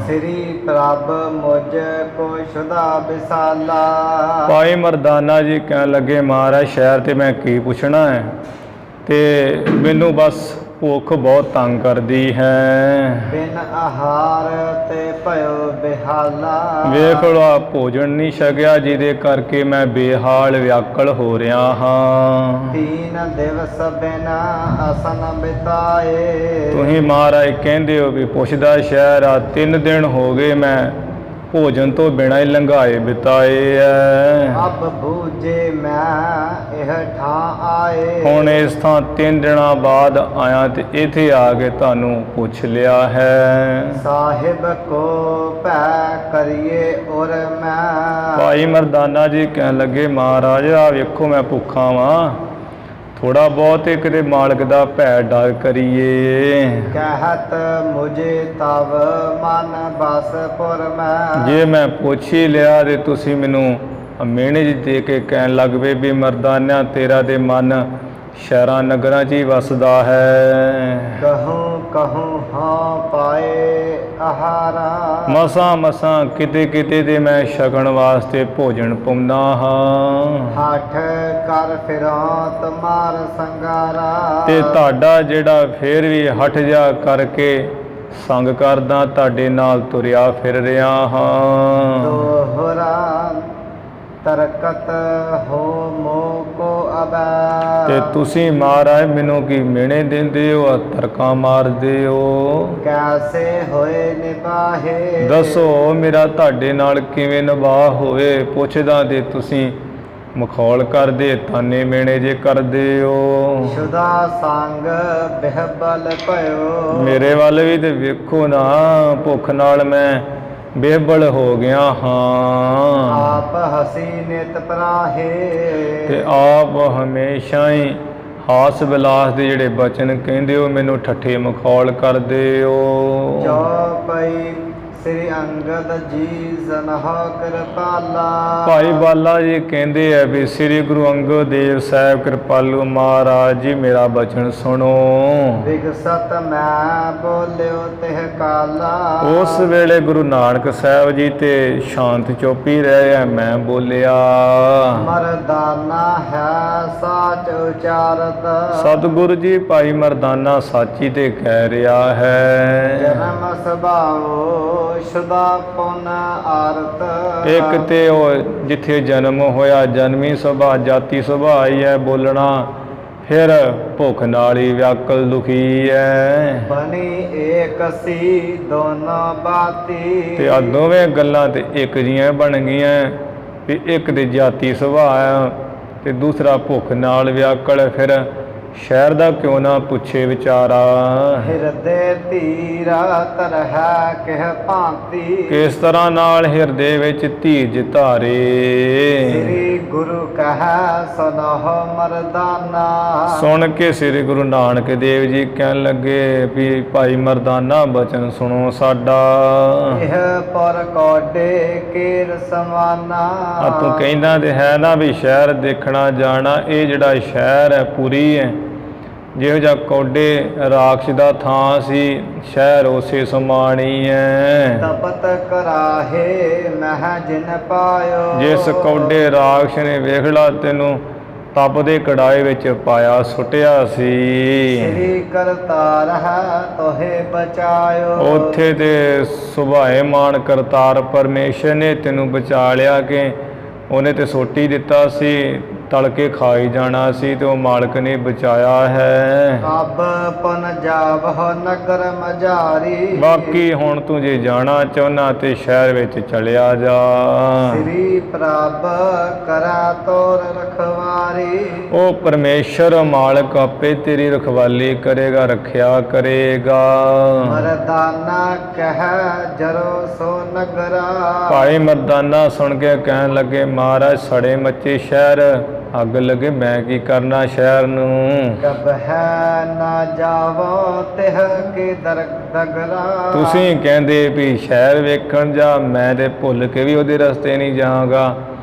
ਸ੍ਰੀ ਪ੍ਰਭ ਮੁਝ ਕੋ ਸ਼ੁਦਾ ਵਿਸਾਲਾ। ਭਾਈ ਮਰਦਾਨਾ ਜੀ ਕਹਿਣ ਲੱਗੇ ਮਹਾਰਾਜ ਸ਼ਹਿਰ ਤੇ ਮੈਂ ਕੀ ਪੁੱਛਣਾ ਹੈ, ਤੇ ਮੈਨੂੰ ਬਸ ਭੁੱਖ ਬਹੁਤ ਤੰਗ ਕਰਦੀ ਹੈ। ਬਿਨ ਆਹਾਰ ਤੇ ਭਇਓ ਬਿਹਾਲਾ। ਵੇਖ ਲੋ ਆ ਭੋਜਨ ਨਹੀਂ ਛਕਿਆ ਜਿਹਦੇ ਕਰਕੇ ਮੈਂ ਬੇਹਾਲ ਵਿਆਕਲ ਹੋ ਰਿਹਾ ਹਾਂ। ਤੀਨ ਦਿਵਸ ਬਿਨਾ ਅਸਨ ਬਿਤਾਏ। ਤੁਸੀਂ ਮਹਾਰਾਜ ਕਹਿੰਦੇ ਹੋ ਵੀ ਪੁੱਛਦਾ ਸ਼ਹਿਰ ਆ, 3 ਦਿਨ ਹੋ ਗਏ ਮੈਂ ਭੋਜਨ ਤੋਂ ਬਿਨਾਂ ਹੀ ਲੰਘਾਏ ਬਿਤਾਏ ਐ। ਅਬ ਬੂਝੇ ਮੈਂ ਇਹ ਠਾਂ ਆਏ। ਹੁਣ ਇਸ ਥਾਂ 3 ਦਿਨਾਂ ਬਾਅਦ ਆਇਆ ਤੇ ਇੱਥੇ ਆ ਕੇ ਤੁਹਾਨੂੰ ਪੁੱਛ ਲਿਆ ਹੈ। ਸਾਹਿਬ ਕੋ ਭੈ ਕਰੀਏ ਔਰ ਮੈਂ। ਭਾਈ ਮਰਦਾਨਾ ਜੀ ਕਹਿਣ ਲੱਗੇ ਮਹਾਰਾਜ ਆ ਵੇਖੋ ਮੈਂ ਭੁੱਖਾ ਵਾਂ, ਥੋੜਾ ਬਹੁਤ ਇੱਕ ਦੇ ਮਾਲਕ ਦਾ ਭੈ ਡਰ ਕਰੀਏ। ਕਹਿਤ ਮੁਝੇ ਤਵ ਮਨ ਬਸ ਪੁਰ ਮੈਂ। ਜੇ ਮੈਂ ਪੁੱਛ ਹੀ ਲਿਆ ਤੇ ਤੁਸੀਂ ਮੈਨੂੰ ਮਿਹਣੇ ਜਿਹੀ ਦੇ ਕੇ ਕਹਿਣ ਲੱਗ ਪਏ ਵੀ ਮਰਦਾਨਾ ਤੇਰਾ ਤੇ ਮਨ ਸ਼ਹਿਰਾਂ ਨਗਰਾਂ 'ਚ ਹੀ ਵਸਦਾ ਹੈ। ਕਹੂੰ ਕਹੂੰ ਹਾਂ ਪਾਏ ਆਹਾਰਾ। ਮਸਾਂ ਮਸਾਂ ਕਿਤੇ ਕਿਤੇ ਤੇ ਮੈਂ ਛਕਣ ਵਾਸਤੇ ਭੋਜਨ ਪਾਉਂਦਾ ਹਾਂ। ਹੱਠ ਕਰ ਫਿਰਾਂ ਤੁਮਾਰ ਸੰਗਾਰਾ। ਤੇ ਤੁਹਾਡਾ ਜਿਹੜਾ ਫੇਰ ਵੀ ਹਟ ਜਾ ਕਰਕੇ ਸੰਗ ਕਰਦਾ ਤੁਹਾਡੇ ਨਾਲ ਤੁਰਿਆ ਫਿਰ ਰਿਹਾ ਹਾਂ। ਦੋਹਰਾ ਤਰਕਤ ਹੋ ਮੋਹ ਕੋ ਅਬੈ। ਤੇ ਤੁਸੀਂ ਮਹਾਰਾਜ ਮੈਨੂੰ ਕੀ ਮਿਹਣੇ ਦਿੰਦੇ ਹੋ, ਤਰਕਾਂ ਮਾਰਦੇ ਹੋ। ਕੈਸੇ ਹੋਏ ਨਿਭਾਹੇ। ਦੱਸੋ ਮੇਰਾ ਤੁਹਾਡੇ ਨਾਲ ਕਿਵੇਂ ਨਿਭਾਅ ਹੋਵੇ। ਪੁੱਛਦਾ ਤੇ ਤੁਸੀਂ ਮਖੌਲ ਕਰਦੇ, ਤਾਨੇ ਮਿਹਣੇ ਜੇ ਕਰਦੇ ਹੋ। ਸ਼ੁਦਾ ਸੰਗ ਬਿਹਬਲ ਭਇਓ। ਮੇਰੇ ਵੱਲ ਵੀ ਤੇ ਵੇਖੋ ਨਾ, ਭੁੱਖ ਨਾਲ ਮੈਂ ਬੇਬਲ ਹੋ ਗਿਆ ਹਾਂ। ਆਪ ਹਸੀ ਨਿਤ ਪਰਾਹੇ। ਤੇ ਆਪ ਹਮੇਸ਼ਾ ਹੀ ਹਾਸ ਵਿਲਾਸ ਦੇ ਜਿਹੜੇ ਬਚਨ ਕਹਿੰਦੇ ਹੋ ਮੈਨੂੰ ਠੱਠੇ ਮਖੌਲ ਕਰਦੇ ਹੋ। ਚੌਪਈ ਸ੍ਰੀ ਅੰਗਦ ਜੀ ਸਨਹਾ ਕਿਰਪਾਲਾ। ਭਾਈ ਬਾਲਾ ਜੀ ਕਹਿੰਦੇ ਆ ਵੀ ਸ੍ਰੀ ਗੁਰੂ ਅੰਗਦ ਦੇਵ ਸਾਹਿਬ ਕਿਰਪਾਲੂ ਮਹਾਰਾਜ ਜੀ ਮੇਰਾ ਬਚਨ ਸੁਣੋ। ਵਿਗਸਤ ਮੈਂ ਬੋਲਿਓ ਤਿਹ ਕਾਲਾ। ਉਸ ਵੇਲੇ ਗੁਰੂ ਨਾਨਕ ਸਾਹਿਬ ਜੀ ਤੇ ਸ਼ਾਂਤ ਚੁੱਪੀ ਰਹੇ ਆ, ਮੈਂ ਬੋਲਿਆ ਮਰਦਾਨਾ ਹੈ ਸਾਚ ਉਚਾਰਤ। ਸਤਿਗੁਰੂ ਜੀ ਭਾਈ ਮਰਦਾਨਾ ਸਾਚੀ ਤੇ ਕਹਿ ਰਿਹਾ ਹੈ। ਜਨਮ ਸੁਭਾਓ ਸ਼ੁਦਾ ਪੁਨ ਆਰਤ। ਇੱਕ ਤੇ ਉਹ ਜਿੱਥੇ ਜਨਮ ਹੋਇਆ ਜਨਮੀ ਸੁਭਾ ਜਾਤੀ ਸੁਭਾ ਹੀ ਹੈ ਬੋਲਣਾ, ਫਿਰ ਭੁੱਖ ਨਾਲ ਹੀ ਵਿਆਕਲ ਦੁਖੀ ਹੈ। ਬਣੀ ਏਕ ਸੀ ਦੋਨੋਂ ਬਾਤੀ। ਤੇ ਆ ਦੋਵੇਂ ਗੱਲਾਂ ਤੇ ਇੱਕ ਜੀਆਂ ਬਣ ਗਈਆਂ ਵੀ ਇੱਕ ਤੇ ਜਾਤੀ ਸੁਭਾਅ ਹੈ ਤੇ ਦੂਸਰਾ ਭੁੱਖ ਨਾਲ ਵਿਆਕਲ। ਫਿਰ ਸ਼ਹਿਰ ਦਾ ਕਿਉਂ ਨਾ ਪੁੱਛੇ ਵਿਚਾਰਾ। ਹਿਰਦੇ ਧੀਰਾ ਤਰਹਿ ਕਿਹ ਭਾਂਤੀ। ਕਿਸ ਤਰ੍ਹਾਂ ਨਾਲ ਹਿਰਦੇ ਵਿੱਚ ਧੀਰਜ ਧਾਰੇ। ਸ੍ਰੀ ਗੁਰੂ ਕਹੈ ਸੁਨਹੁ ਮਰਦਾਨਾ। ਸੁਣ ਕੇ ਸ੍ਰੀ ਗੁਰੂ ਨਾਨਕ ਦੇਵ ਜੀ ਕਹਿਣ ਲੱਗੇ ਵੀ ਭਾਈ ਮਰਦਾਨਾ ਬਚਨ ਸੁਣੋ ਸਾਡਾ। ਇਹ ਪਰ ਕੋਡੇ ਕੀਰ ਸਮਾਨਾ। ਆ ਤੂੰ ਕਹਿੰਦਾ ਤੇ ਹੈ ਨਾ ਵੀ ਸ਼ਹਿਰ ਦੇਖਣਾ ਜਾਣਾ, ਇਹ ਜਿਹੜਾ ਸ਼ਹਿਰ ਹੈ ਪੂਰੀ ਹੈ, ਜਿਹੋ ਜਿਹਾ ਕੌਡੇ ਰਾਖਸ਼ ਦਾ ਥਾਂ ਸੀ ਸ਼ਹਿਰ ਉਸੇ ਸਮਾਣੀ ਹੈ। ਤਪਤ ਕਰਾਹੇ ਮਹਿ ਜਿਨ ਪਾਇਓ। ਜਿਸ ਕੌਡੇ ਰਾਖਸ਼ ਨੇ ਵੇਖ ਲਾ ਤੈਨੂੰ ਤਪ ਦੇ ਕੜਾਏ ਵਿੱਚ ਪਾਇਆ ਸੁੱਟਿਆ ਸੀ। ਸ੍ਰੀ ਕਰਤਾਰ ਹੈ ਤੋਹੇ ਬਚਾਇਓ। ਉੱਥੇ ਤੇ ਸੁਭਾਏਮਾਨ ਕਰਤਾਰ ਪਰਮੇਸ਼ਰ ਨੇ ਤੈਨੂੰ ਬਚਾ ਲਿਆ ਕਿ ਉਹਨੇ ਤੇ ਸੋਟੀ ਦਿੱਤਾ ਸੀ, ਤਲ ਕੇ ਖਾਈ ਜਾਣਾ ਸੀ ਤੇ ਉਹ ਮਾਲਕ ਨੇ ਬਚਾਇਆ ਹੈ। ਅਬ ਪਨ ਜਾਵਹੁ ਨਗਰ ਮਝਾਰੀ। ਬਾਕੀ ਹੁਣ ਤੂੰ ਜੇ ਜਾਣਾ ਚਾਹੁੰਦਾ ਤੇ ਸ਼ਹਿਰ ਵਿੱਚ ਚਲਿਆ ਜਾ। ਸ੍ਰੀ ਪ੍ਰਭ ਕਰਾ ਤੋਰ ਰਖਵਾਰੀ। ਉਹ ਪਰਮੇਸ਼ਰ ਮਾਲਕ ਆਪੇ ਤੇਰੀ ਰਖਵਾਲੀ ਕਰੇਗਾ, ਰੱਖਿਆ ਕਰੇਗਾ। ਮਰਦਾਨਾ ਕਹਿ ਜਰੋ ਸੋ ਨਗਰਾ। ਭਾਈ ਮਰਦਾਨਾ ਸੁਣ ਕੇ ਕਹਿਣ ਲੱਗੇ ਮਹਾਰਾਜ ਸੜੇ ਮੱਚੇ ਸ਼ਹਿਰ, ਅੱਗ ਲੱਗੇ ਮੈਂ ਕੀ ਕਰਨਾ ਸ਼ਹਿਰ ਨੂੰ। ਕਬ ਹੈ ਨਾ ਜਾਵੋ ਤਿਹ ਕੇ ਦਗਰਾ। ਤੁਸੀਂ ਕਹਿੰਦੇ ਵੀ ਸ਼ਹਿਰ ਵੇਖਣ ਜਾ, ਮੈਂ ਤੇ ਭੁੱਲ ਕੇ ਵੀ ਉਹਦੇ ਰਸਤੇ ਨਹੀਂ ਜਾਵਾਂਗਾ।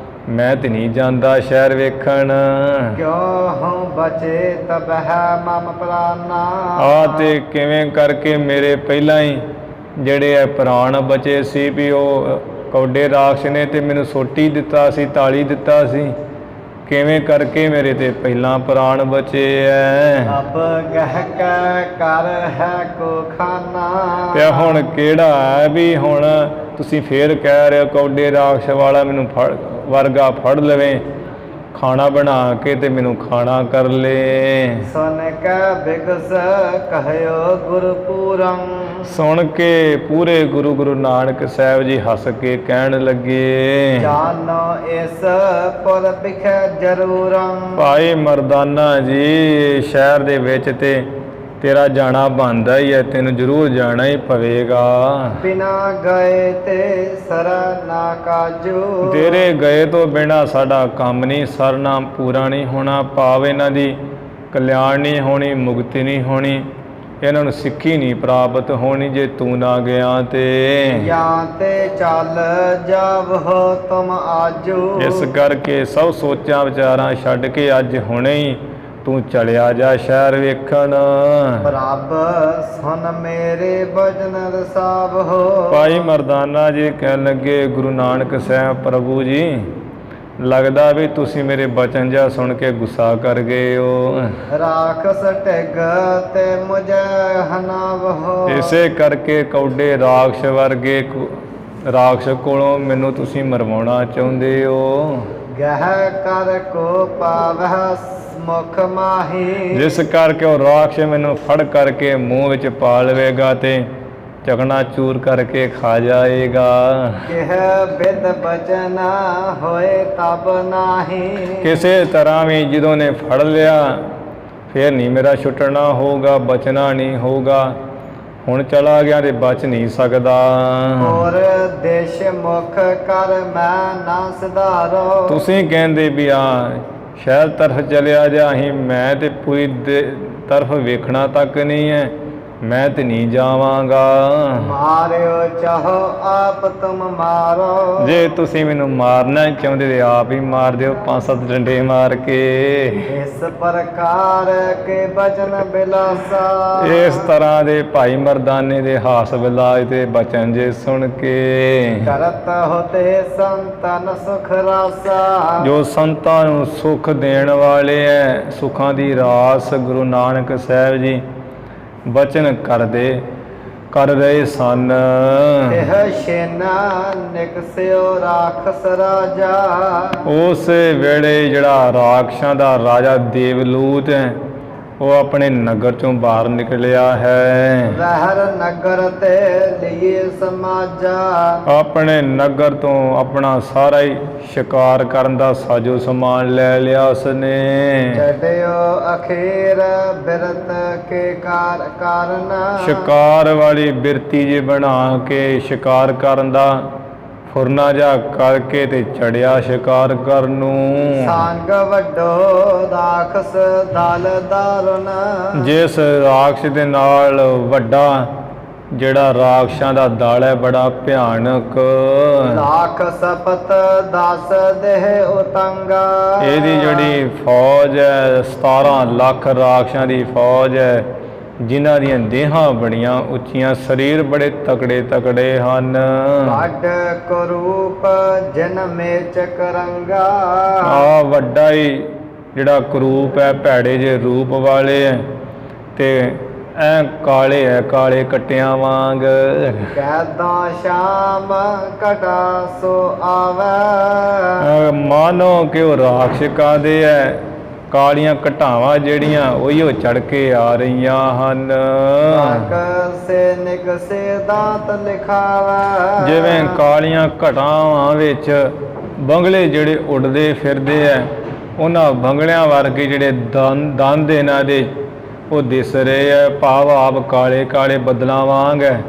ਮੈਂ ਤੇ ਨਹੀਂ ਜਾਂਦਾ ਸ਼ਹਿਰ ਵੇਖਣ। ਕਿਉ ਹਉ ਬਚੇ ਤਬ ਹੈ ਮਮ ਪ੍ਰਾਨਾ। ਆ ਤੇ ਕਿਵੇਂ ਕਰਕੇ ਮੇਰੇ ਪਹਿਲਾਂ ਹੀ ਜਿਹੜੇ ਇਹ ਪ੍ਰਾਣ ਬਚੇ ਸੀ ਵੀ ਉਹ ਕੌਡੇ ਰਾਖਸ਼ ਨੇ ਤੇ ਮੈਨੂੰ ਸੋਟੀ ਦਿੱਤਾ ਸੀ, ਤਾਲੀ ਦਿੱਤਾ ਸੀ, ਕਿਵੇਂ ਕਰਕੇ ਮੇਰੇ ਤੇ ਪਹਿਲਾਂ ਪ੍ਰਾਣ ਬਚੇ ਐ। ਅਬ ਗਹਿ ਕੈ ਕਰ ਹੈ ਕੋ ਖਾਨਾ। ਤੇ ਹੁਣ ਕਿਹੜਾ ਹੈ ਵੀ ਹੁਣ ਤੁਸੀਂ ਫੇਰ ਕਹਿ ਰਹੇ ਹੋ ਕੌਡੇ ਰਾਖਸ਼ ਵਾਲਾ ਮੈਨੂੰ ਫੜ ਵਰਗਾ ਫੜ ਲਵੇ, ਖਾਣਾ ਬਣਾ ਕੇ ਤੇ ਮੈਨੂੰ ਖਾਣਾ ਕਰ ਲੈ। ਸੁਨ ਕੈ ਬਿਗਸ ਕਹਿਓ ਗੁਰਪੂਰੰ। ਸੁਣ ਕੇ ਪੂਰੇ ਗੁਰੂ ਨਾਨਕ ਸਾਹਿਬ ਜੀ ਹੱਸ ਕੇ ਕਹਿਣ ਲੱਗੇ, ਜਾਨੋ ਇਸ ਪੁਰ ਬਿਖੈ ਜ਼ਰੂਰੰ। ਭਾਈ ਮਰਦਾਨਾ ਜੀ, ਸ਼ਹਿਰ ਦੇ ਵਿੱਚ ਤੇ ਤੇਰਾ ਜਾਣਾ ਬਣਦਾ ਹੀ ਹੈ, ਤੈਨੂੰ ਜ਼ਰੂਰ ਜਾਣਾ ਹੀ ਪਵੇਗਾ। ਬਿਨਾ ਗਏ ਤੇ ਸਰ ਨਾ ਕਾਜੂ। ਤੇਰੇ ਗਏ ਤੋਂ ਬਿਨਾਂ ਸਾਡਾ ਕੰਮ ਨਹੀਂ ਸਰਨਾ, ਪੂਰਾ ਨਹੀਂ ਹੋਣਾ, ਭਾਵ ਇਹਨਾਂ ਦੀ ਕਲਿਆਣ ਨਹੀਂ ਹੋਣੀ, ਮੁਕਤੀ ਨਹੀਂ ਹੋਣੀ, ਇਹਨਾਂ ਨੂੰ ਸਿੱਖੀ ਨਹੀਂ ਪ੍ਰਾਪਤ ਹੋਣੀ ਜੇ ਤੂੰ ਨਾ ਗਿਆ ਤੇ। ਜਾਂ ਤੇ ਚੱਲ ਜਾਵੋ ਤੁਮ ਆਜੂ। ਇਸ ਕਰਕੇ ਸਭ ਸੋਚਾਂ ਵਿਚਾਰਾਂ ਛੱਡ ਕੇ ਅੱਜ ਹੁਣੇ ਹੀ ਤੂੰ ਚਲਿਆ ਜਾ ਸ਼ਹਿਰ ਵੇਖਣ। ਰੱਬ ਸੁਨ ਮੇਰੇ ਬਚਨ ਰਸਾਵੋ। ਭਾਈ ਮਰਦਾਨਾ ਜੀ ਕਹਿਣ ਲੱਗੇ, ਗੁਰੂ ਨਾਨਕ ਸਾਹਿਬ ਪ੍ਰਭੂ ਜੀ, ਲੱਗਦਾ ਵੀ ਤੁਸੀਂ ਮੇਰੇ ਬਚਨ ਜਿਹਾ ਸੁਣ ਕੇ ਗੁੱਸਾ ਕਰ ਗਏ ਹੋ। ਰਾਖਸ ਟਿਗ ਤੇ ਮੁਝੇ ਹਨਾਵੋ। ਇਸੇ ਕਰਕੇ ਕੌਡੇ ਰਾਖਸ਼ ਵਰਗੇ ਰਾਖਸ਼ ਕੋਲੋਂ ਮੈਨੂੰ ਤੁਸੀਂ ਮਰਵਾਉਣਾ ਚਾਹੁੰਦੇ ਹੋ। ਗਹਿ ਕਰ ਕੋ ਪਾਵਹਿ ਮੁਖ ਮਾਹੀ। ਜਿਸ ਕਰਕੇ ਉਹ ਰਾਖਸ਼ ਮੈਨੂੰ ਫੜ ਕਰਕੇ ਮੂੰਹ ਵਿੱਚ ਪਾ ਲਵੇਗਾ ਤੇ ਚਕਨਾ ਚੂਰ ਕਰਕੇ ਖਾ ਜਾਏਗਾ। ਕਿਹ ਬਿਦ ਬਚਨ ਹੋਏ ਤਬ ਨਾਹੀ। ਕਿਸੇ ਤਰ੍ਹਾਂ ਵੀ ਜਦੋਂ ਨੇ ਫੜ ਲਿਆ ਫਿਰ ਨਹੀਂ ਮੇਰਾ ਛੁੱਟਣਾ ਹੋਊਗਾ, ਬਚਣਾ ਨਹੀਂ ਹੋਊਗਾ। ਹੁਣ ਚਲਾ ਗਿਆ ਤੇ ਬਚ ਨਹੀਂ ਸਕਦਾ। ਹੋਰ ਦੇਸ਼ ਮੁਖ ਕਰ ਮੈਂ ਨਾ ਸੁਧਾਰੋ। ਤੁਸੀਂ ਕਹਿੰਦੇ ਵੀ ਆ ਸ਼ਹਿਰ ਤਰਫ ਚਲਿਆ ਜਾ, ਅਸੀਂ ਮੈਂ ਤੇ ਪੂਰੀ ਤਰਫ ਵੇਖਣਾ ਤੱਕ ਨਹੀਂ ਹੈ, ਮੈਂ ਤੇ ਨਹੀਂ ਜਾਵਾਂਗਾ। ਮਾਰਿਓ ਚਾਹੋ ਆਪ ਤੁਮ ਮਾਰੋ। ਜੇ ਤੁਸੀਂ ਮੈਨੂੰ ਮਾਰਨਾ ਚਾਹੁੰਦੇ ਤੇ ਆਪ ਹੀ ਮਾਰ ਦਿਓ, 5-7 ਡੰਡੇ ਮਾਰ ਕੇ। ਇਸ ਪ੍ਰਕਾਰ ਕੇ ਬਚਨ ਬਿਲਾਸਾ। ਇਸ ਤਰ੍ਹਾਂ ਦੇ ਭਾਈ ਮਰਦਾਨੇ ਦੇ ਹਾਸ ਵਿਲਾਸ ਤੇ ਬਚਨ ਜੇ ਸੁਣ ਕੇ ਕਰਤ ਹੋਤੇ ਸੰਤਨ ਸੁਖ ਰਾਸਾ। ਜੋ ਸੰਤਾਂ ਨੂੰ ਸੁਖ ਦੇਣ ਵਾਲੇ ਐ, ਸੁੱਖਾਂ ਦੀ ਰਾਸ ਗੁਰੂ ਨਾਨਕ ਸਾਹਿਬ ਜੀ ਬਚਨ ਕਰ ਰਹੇ ਸਨ। ਇਹ ਛੇਨਾ ਨਿਕਸਿਓ ਰਾਖਸ ਰਾਜਾ। ਉਸ ਵੇਲੇ ਜਿਹੜਾ ਰਾਖਸ਼ਾਂ ਦਾ ਰਾਜਾ ਦੇਵਲੂਤ ਹੈ ਉਹ ਆਪਣੇ ਨਗਰ ਚੋਂ ਬਾਹਰ ਨਿਕਲਿਆ ਹੈ। ਰਹਿਰ ਨਗਰ ਤੇ ਲਈਏ ਸਮਾਜਾ। ਆਪਣੇ ਨਗਰ ਤੋਂ ਆਪਣਾ ਸਾਰਾ ਹੀ ਸ਼ਿਕਾਰ ਕਰਨ ਦਾ ਸਾਜੋ ਸਮਾਨ ਲੈ ਲਿਆ ਉਸਨੇ। ਛੱਡਿਓ ਅਖੀਰ ਬਿਰਤ ਕੇ ਕਾਰਨ। ਸ਼ਿਕਾਰ ਵਾਲੀ ਬਿਰਤੀ ਜੇ ਬਣਾ ਕੇ ਸ਼ਿਕਾਰ ਕਰਨ ਦਾ ਫੁਰਨਾ ਜਾ ਕਰਕੇ ਤੇ ਚੜਿਆ ਸ਼ਿਕਾਰ ਕਰਨ ਨੂੰ। ਸੰਗ ਵੱਡੋ ਰਾਖਸ ਦਲ ਦਾਰਨ। ਜਿਸ ਰਾਖਸ਼ ਦੇ ਨਾਲ ਵੱਡਾ ਜਿਹੜਾ ਰਾਖਸ਼ਾਂ ਦਾ ਦਲ ਹੈ ਬੜਾ ਭਿਆਨਕ। ਲੱਖ ਸਪਤ 10 ਦੇਹ ਉਤੰਗਾ। ਇਹਦੀ ਜਿਹੜੀ ਫੌਜ ਹੈ 17 ਲੱਖ ਰਾਖਸ਼ਾਂ ਦੀ ਫੌਜ ਹੈ, ਜਿਨ੍ਹਾਂ ਦੀਆਂ ਦੇਹਾਂ ਬੜੀਆਂ ਉੱਚੀਆਂ, ਸਰੀਰ ਬੜੇ ਤਕੜੇ ਹਨ। ਵੱਡ ਕਰੂਪ ਜਨ ਮੇਚ ਕਰੰਗਾ। ਆ ਵੱਡਾ ਹੀ ਜਿਹੜਾ ਕਰੂਪ ਹੈ, ਭੈੜੇ ਜੇ ਰੂਪ ਵਾਲੇ ਹੈ ਤੇ ਐ ਕਾਲੇ ਹੈ, ਕਾਲੇ ਕੱਟਿਆਂ ਵਾਂਗ। ਕੈਦਾਂ ਸ਼ਾਮ ਕਟਾ ਸੋ ਆਵੇ। ਮਾਨੋ ਕਿ ਉਹ ਰਾਖਸ਼ਕਾਂ ਦੇ ਹੈ, ਕਾਲੀਆਂ ਘਟਾਵਾਂ ਜਿਹੜੀਆਂ ਉਹੀਓ ਚੜ ਕੇ ਆ ਰਹੀਆਂ ਹਨ। ਸੇ ਨਿਕਸੇ ਦਾਤ ਲਿਖਾਵਾ। ਜਿਵੇਂ ਕਾਲੀਆਂ ਘਟਾਵਾਂ ਵਿੱਚ ਬੰਗਲੇ ਜਿਹੜੇ ਉੱਡਦੇ ਫਿਰਦੇ ਐ, ਉਹਨਾਂ ਬੰਗਲਿਆਂ ਵਰਗੇ ਜਿਹੜੇ ਦੰਦ ਇਹਨਾਂ ਦੇ ਉਹ ਦਿਸ ਰਹੇ ਐ, ਭਾਵ ਆਪ ਕਾਲੇ ਕਾਲੇ ਬੱਦਲਾਂ ਵਾਂਗ ਹੈ,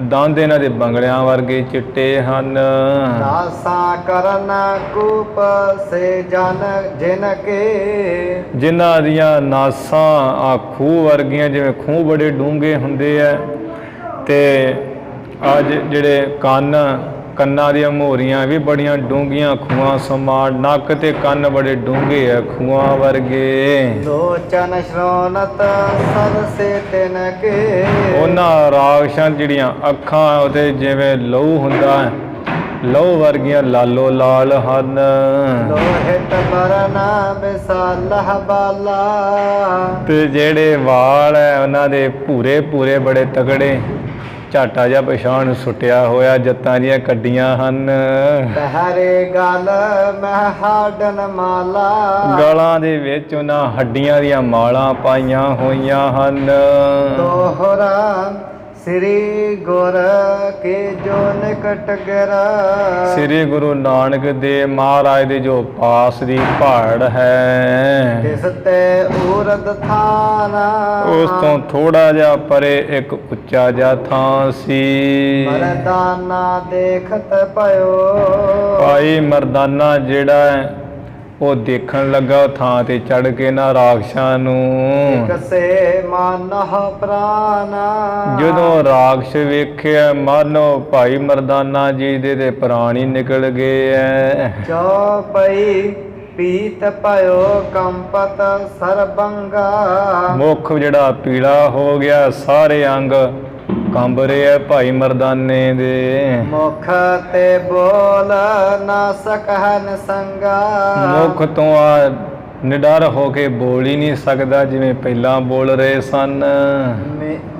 ਦੰਦ ਇਹਨਾਂ ਦੇ ਬੰਗਲਿਆਂ ਵਰਗੇ ਚਿੱਟੇ ਹਨ। ਨਾਸਾ ਕਰਨ ਕੂਪ ਸੇ ਜਨ ਜਿਨ ਕੇ। ਜਿਨ੍ਹਾਂ ਦੀਆਂ ਨਾਸਾਂ ਆ ਖੂਹ ਵਰਗੀਆਂ, ਜਿਵੇਂ ਖੂਹ ਬੜੇ ਡੂੰਘੇ ਹੁੰਦੇ ਐ, ਤੇ ਅੱਜ ਜਿਹੜੇ ਕੰਨ ਕੰਨਾਂ ਦੀਆਂ ਮੋਰੀਆਂ ਵੀ ਬੜੀਆਂ ਡੂੰਘੀਆਂ ਖੂਹਾਂ ਸਮਾਨ, ਨੱਕ ਤੇ ਕੰਨ ਬੜੇ ਡੂੰਘੇ ਆ ਖੂਹਾਂ ਵਰਗੇ। ਲੋਚਨ ਸ਼੍ਰੋਨਤ ਸਰਸੇ ਤਿਨ ਕੇ, ਉਹਨਾਂ ਰਾਖਸ਼ਾਂ ਜਿਹੜੀਆਂ ਅੱਖਾਂ ਉਹਦੇ ਜਿਵੇਂ ਲਹੂ ਹੁੰਦਾ ਹੈ, ਲਹੂ ਵਰਗੀਆਂ ਲਾਲੋ ਲਾਲ ਹਨ। ਲੋਹਿਤ ਬਰਨ ਵਿਸਾਲਹ ਬਾਲਾ, ਤੇ ਜਿਹੜੇ ਵਾਲ ਹੈ ਉਹਨਾਂ ਦੇ ਭੂਰੇ ਭੂਰੇ ਬੜੇ ਤਗੜੇ, ਝਾਟਾ ਜਿਹਾ ਪਛਾਣ ਸੁੱਟਿਆ ਹੋਇਆ ਜੱਤਾਂ ਦੀਆਂ ਕੱਡੀਆਂ ਹਨ। ਪਹਿਰੇ ਗਲ ਮਹਿ ਹਾਡਨ ਮਾਲਾ, ਗਲਾਂ ਦੇ ਵਿੱਚ ਉਹਨਾਂ ਹੱਡੀਆਂ ਦੀਆਂ ਮਾਲਾਂ ਪਾਈਆਂ ਹੋਈਆਂ ਹਨ। ਦੋਹਰਾ ਸ੍ਰੀ ਗੁਰ ਕੇ ਜੋ ਨਿਕਟ ਗਿਰ, ਸ੍ਰੀ ਗੁਰੂ ਨਾਨਕ ਦੇਵ ਮਹਾਰਾਜ ਦੇ ਜੋ ਪਾਸ ਦੀ ਪਹਾੜ ਹੈ, ਤਿਸ ਤੇ ਊਰਦ ਥਾਨ, ਉਸ ਤੋਂ ਥੋੜਾ ਜਿਹਾ ਪਰੇ ਇੱਕ ਉੱਚਾ ਜਿਹਾ ਥਾਂ ਸੀ। ਮਰਦਾਨਾ ਦੇਖਤ ਪਇਓ, ਭਾਈ ਮਰਦਾਨਾ ਜਿਹੜਾ ਹੈ ਉਹ ਦੇਖਣ ਲੱਗਾ ਉਹ ਥਾਂ ਤੇ ਚੜ ਕੇ ਨਾ ਰਾਖਸ਼ਾਂ ਨੂੰ। ਕਸੇ ਮਾਨਹ ਪ੍ਰਾਨ, ਜਦੋਂ ਰਾਖਸ਼ ਵੇਖਿਆ ਮਾਨੋ ਭਾਈ ਮਰਦਾਨਾ ਜੀ ਦੇ ਤੇ ਪ੍ਰਾਣ ਹੀ ਨਿਕਲ ਗਏ ਐ। ਚੌਪਈ ਪੀਤ ਪਇਓ ਕੰਪਤ ਸਰਬੰਗਾ, ਮੁੱਖ ਜਿਹੜਾ ਪੀਲਾ ਹੋ ਗਿਆ, ਸਾਰੇ ਅੰਗ ਕੰਬ ਰਹੇ ਆ ਭਾਈ ਮਰਦਾਨੇ ਦੇ। ਮੁਖ ਤੇ ਬੋਲ ਨਾ ਸਕਹਨ ਸੰਗਾ, ਮੁੱਖ ਤੋਂ ਆ ਨਿਡਰ ਹੋ ਕੇ ਬੋਲ ਹੀ ਨਹੀਂ ਸਕਦਾ ਜਿਵੇਂ ਪਹਿਲਾਂ ਬੋਲ ਰਹੇ ਸਨ।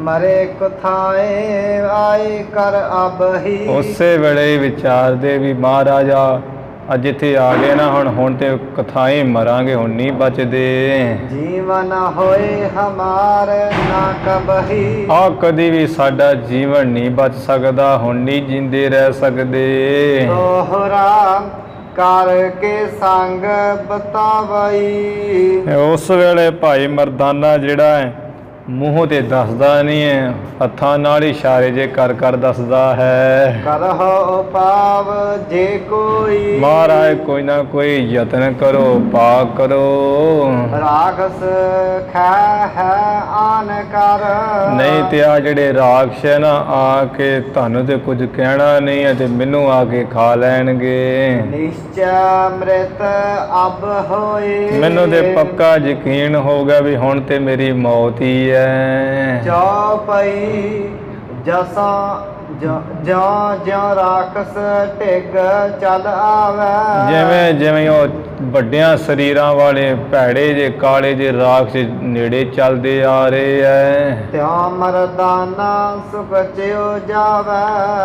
ਮਰੇ ਕੁਥਾਏ ਆਏ ਕਰ ਅਬਹੀ, ਉਸੇ ਵੇਲੇ ਵਿਚਾਰਦੇ ਵੀ ਮਹਾਰਾਜਾ ਅੱਜ ਇੱਥੇ ਆ ਗਏ ਨਾ, ਹੁਣ ਤੇ ਕਥਾਏ ਮਰਾਂਗੇ, ਹੁਣ ਨਹੀਂ ਬਚਦੇ। ਜੀਵਨ ਹੋਏ ਹਮਾਰ ਨਾ ਕਬਹੀ, ਆ ਕਦੀ ਵੀ ਸਾਡਾ ਜੀਵਨ ਨਹੀਂ ਬਚ ਸਕਦਾ, ਹੁਣ ਨਹੀਂ ਜਿੰਦੇ ਰਹਿ ਸਕਦੇ। ਦੋਹਰਾ ਕਰਕੇ ਸੰਗ ਬਤਾਵਈ, ਉਸ ਵੇਲੇ ਭਾਈ ਮਰਦਾਨਾ ਜਿਹੜਾ ਹੈ ਮੂੰਹ ਤੇ ਦੱਸਦਾ ਨਹੀਂ ਹੈ, ਹੱਥਾਂ ਨਾਲ ਇਸ਼ਾਰੇ ਜੇ ਕਰ ਕਰ ਦੱਸਦਾ ਹੈ। ਕਰਹੁ ਪਾਵ ਜੇ ਕੋਈ, ਮਹਾਰਾਜ ਕੋਈ ਨਾ ਕੋਈ ਯਤਨ ਕਰੋ, ਪਾਕ ਕਰੋ, ਰਾਖਸ ਖੈ ਹੈ ਆਨ ਕਰ, ਨਹੀਂ ਤੇ ਆ ਜਿਹੜੇ ਰਾਖਸ਼ ਹੈ ਨਾ ਆ ਕੇ ਤੁਹਾਨੂੰ ਤੇ ਕੁਝ ਕਹਿਣਾ ਨਹੀਂ ਹੈ ਤੇ ਮੈਨੂੰ ਆ ਕੇ ਖਾ ਲੈਣਗੇ। ਨਿਸ਼ਚੈ ਮ੍ਰਿਤ ਅਬ ਹੋਏ, ਮੈਨੂੰ ਤੇ ਪੱਕਾ ਯਕੀਨ ਹੋ ਗਿਆ ਵੀ ਹੁਣ ਤੇ ਮੇਰੀ ਮੌਤ ਹੀ ਹੈ। ਚੌਪਈ ਜਸਾ ਜਾਂ ਜਾਂ ਰਾਖਸ ਢਿੱਗ ਚੱਲ ਆਵੇ, ਜਿਵੇਂ ਜਿਵੇਂ ਉਹ ਵੱਡਿਆਂ ਸਰੀਰਾਂ ਵਾਲੇ ਭੈੜੇ ਜੇ ਕਾਲੇ ਜੇ ਰਾਖਸ਼ ਨੇੜੇ ਚੱਲਦੇ ਆ ਰਹੇ ਐ, ਤਿਉ ਮਰਦਾਨਾ ਸੁਖਚਿਓ ਜਾਵੇ,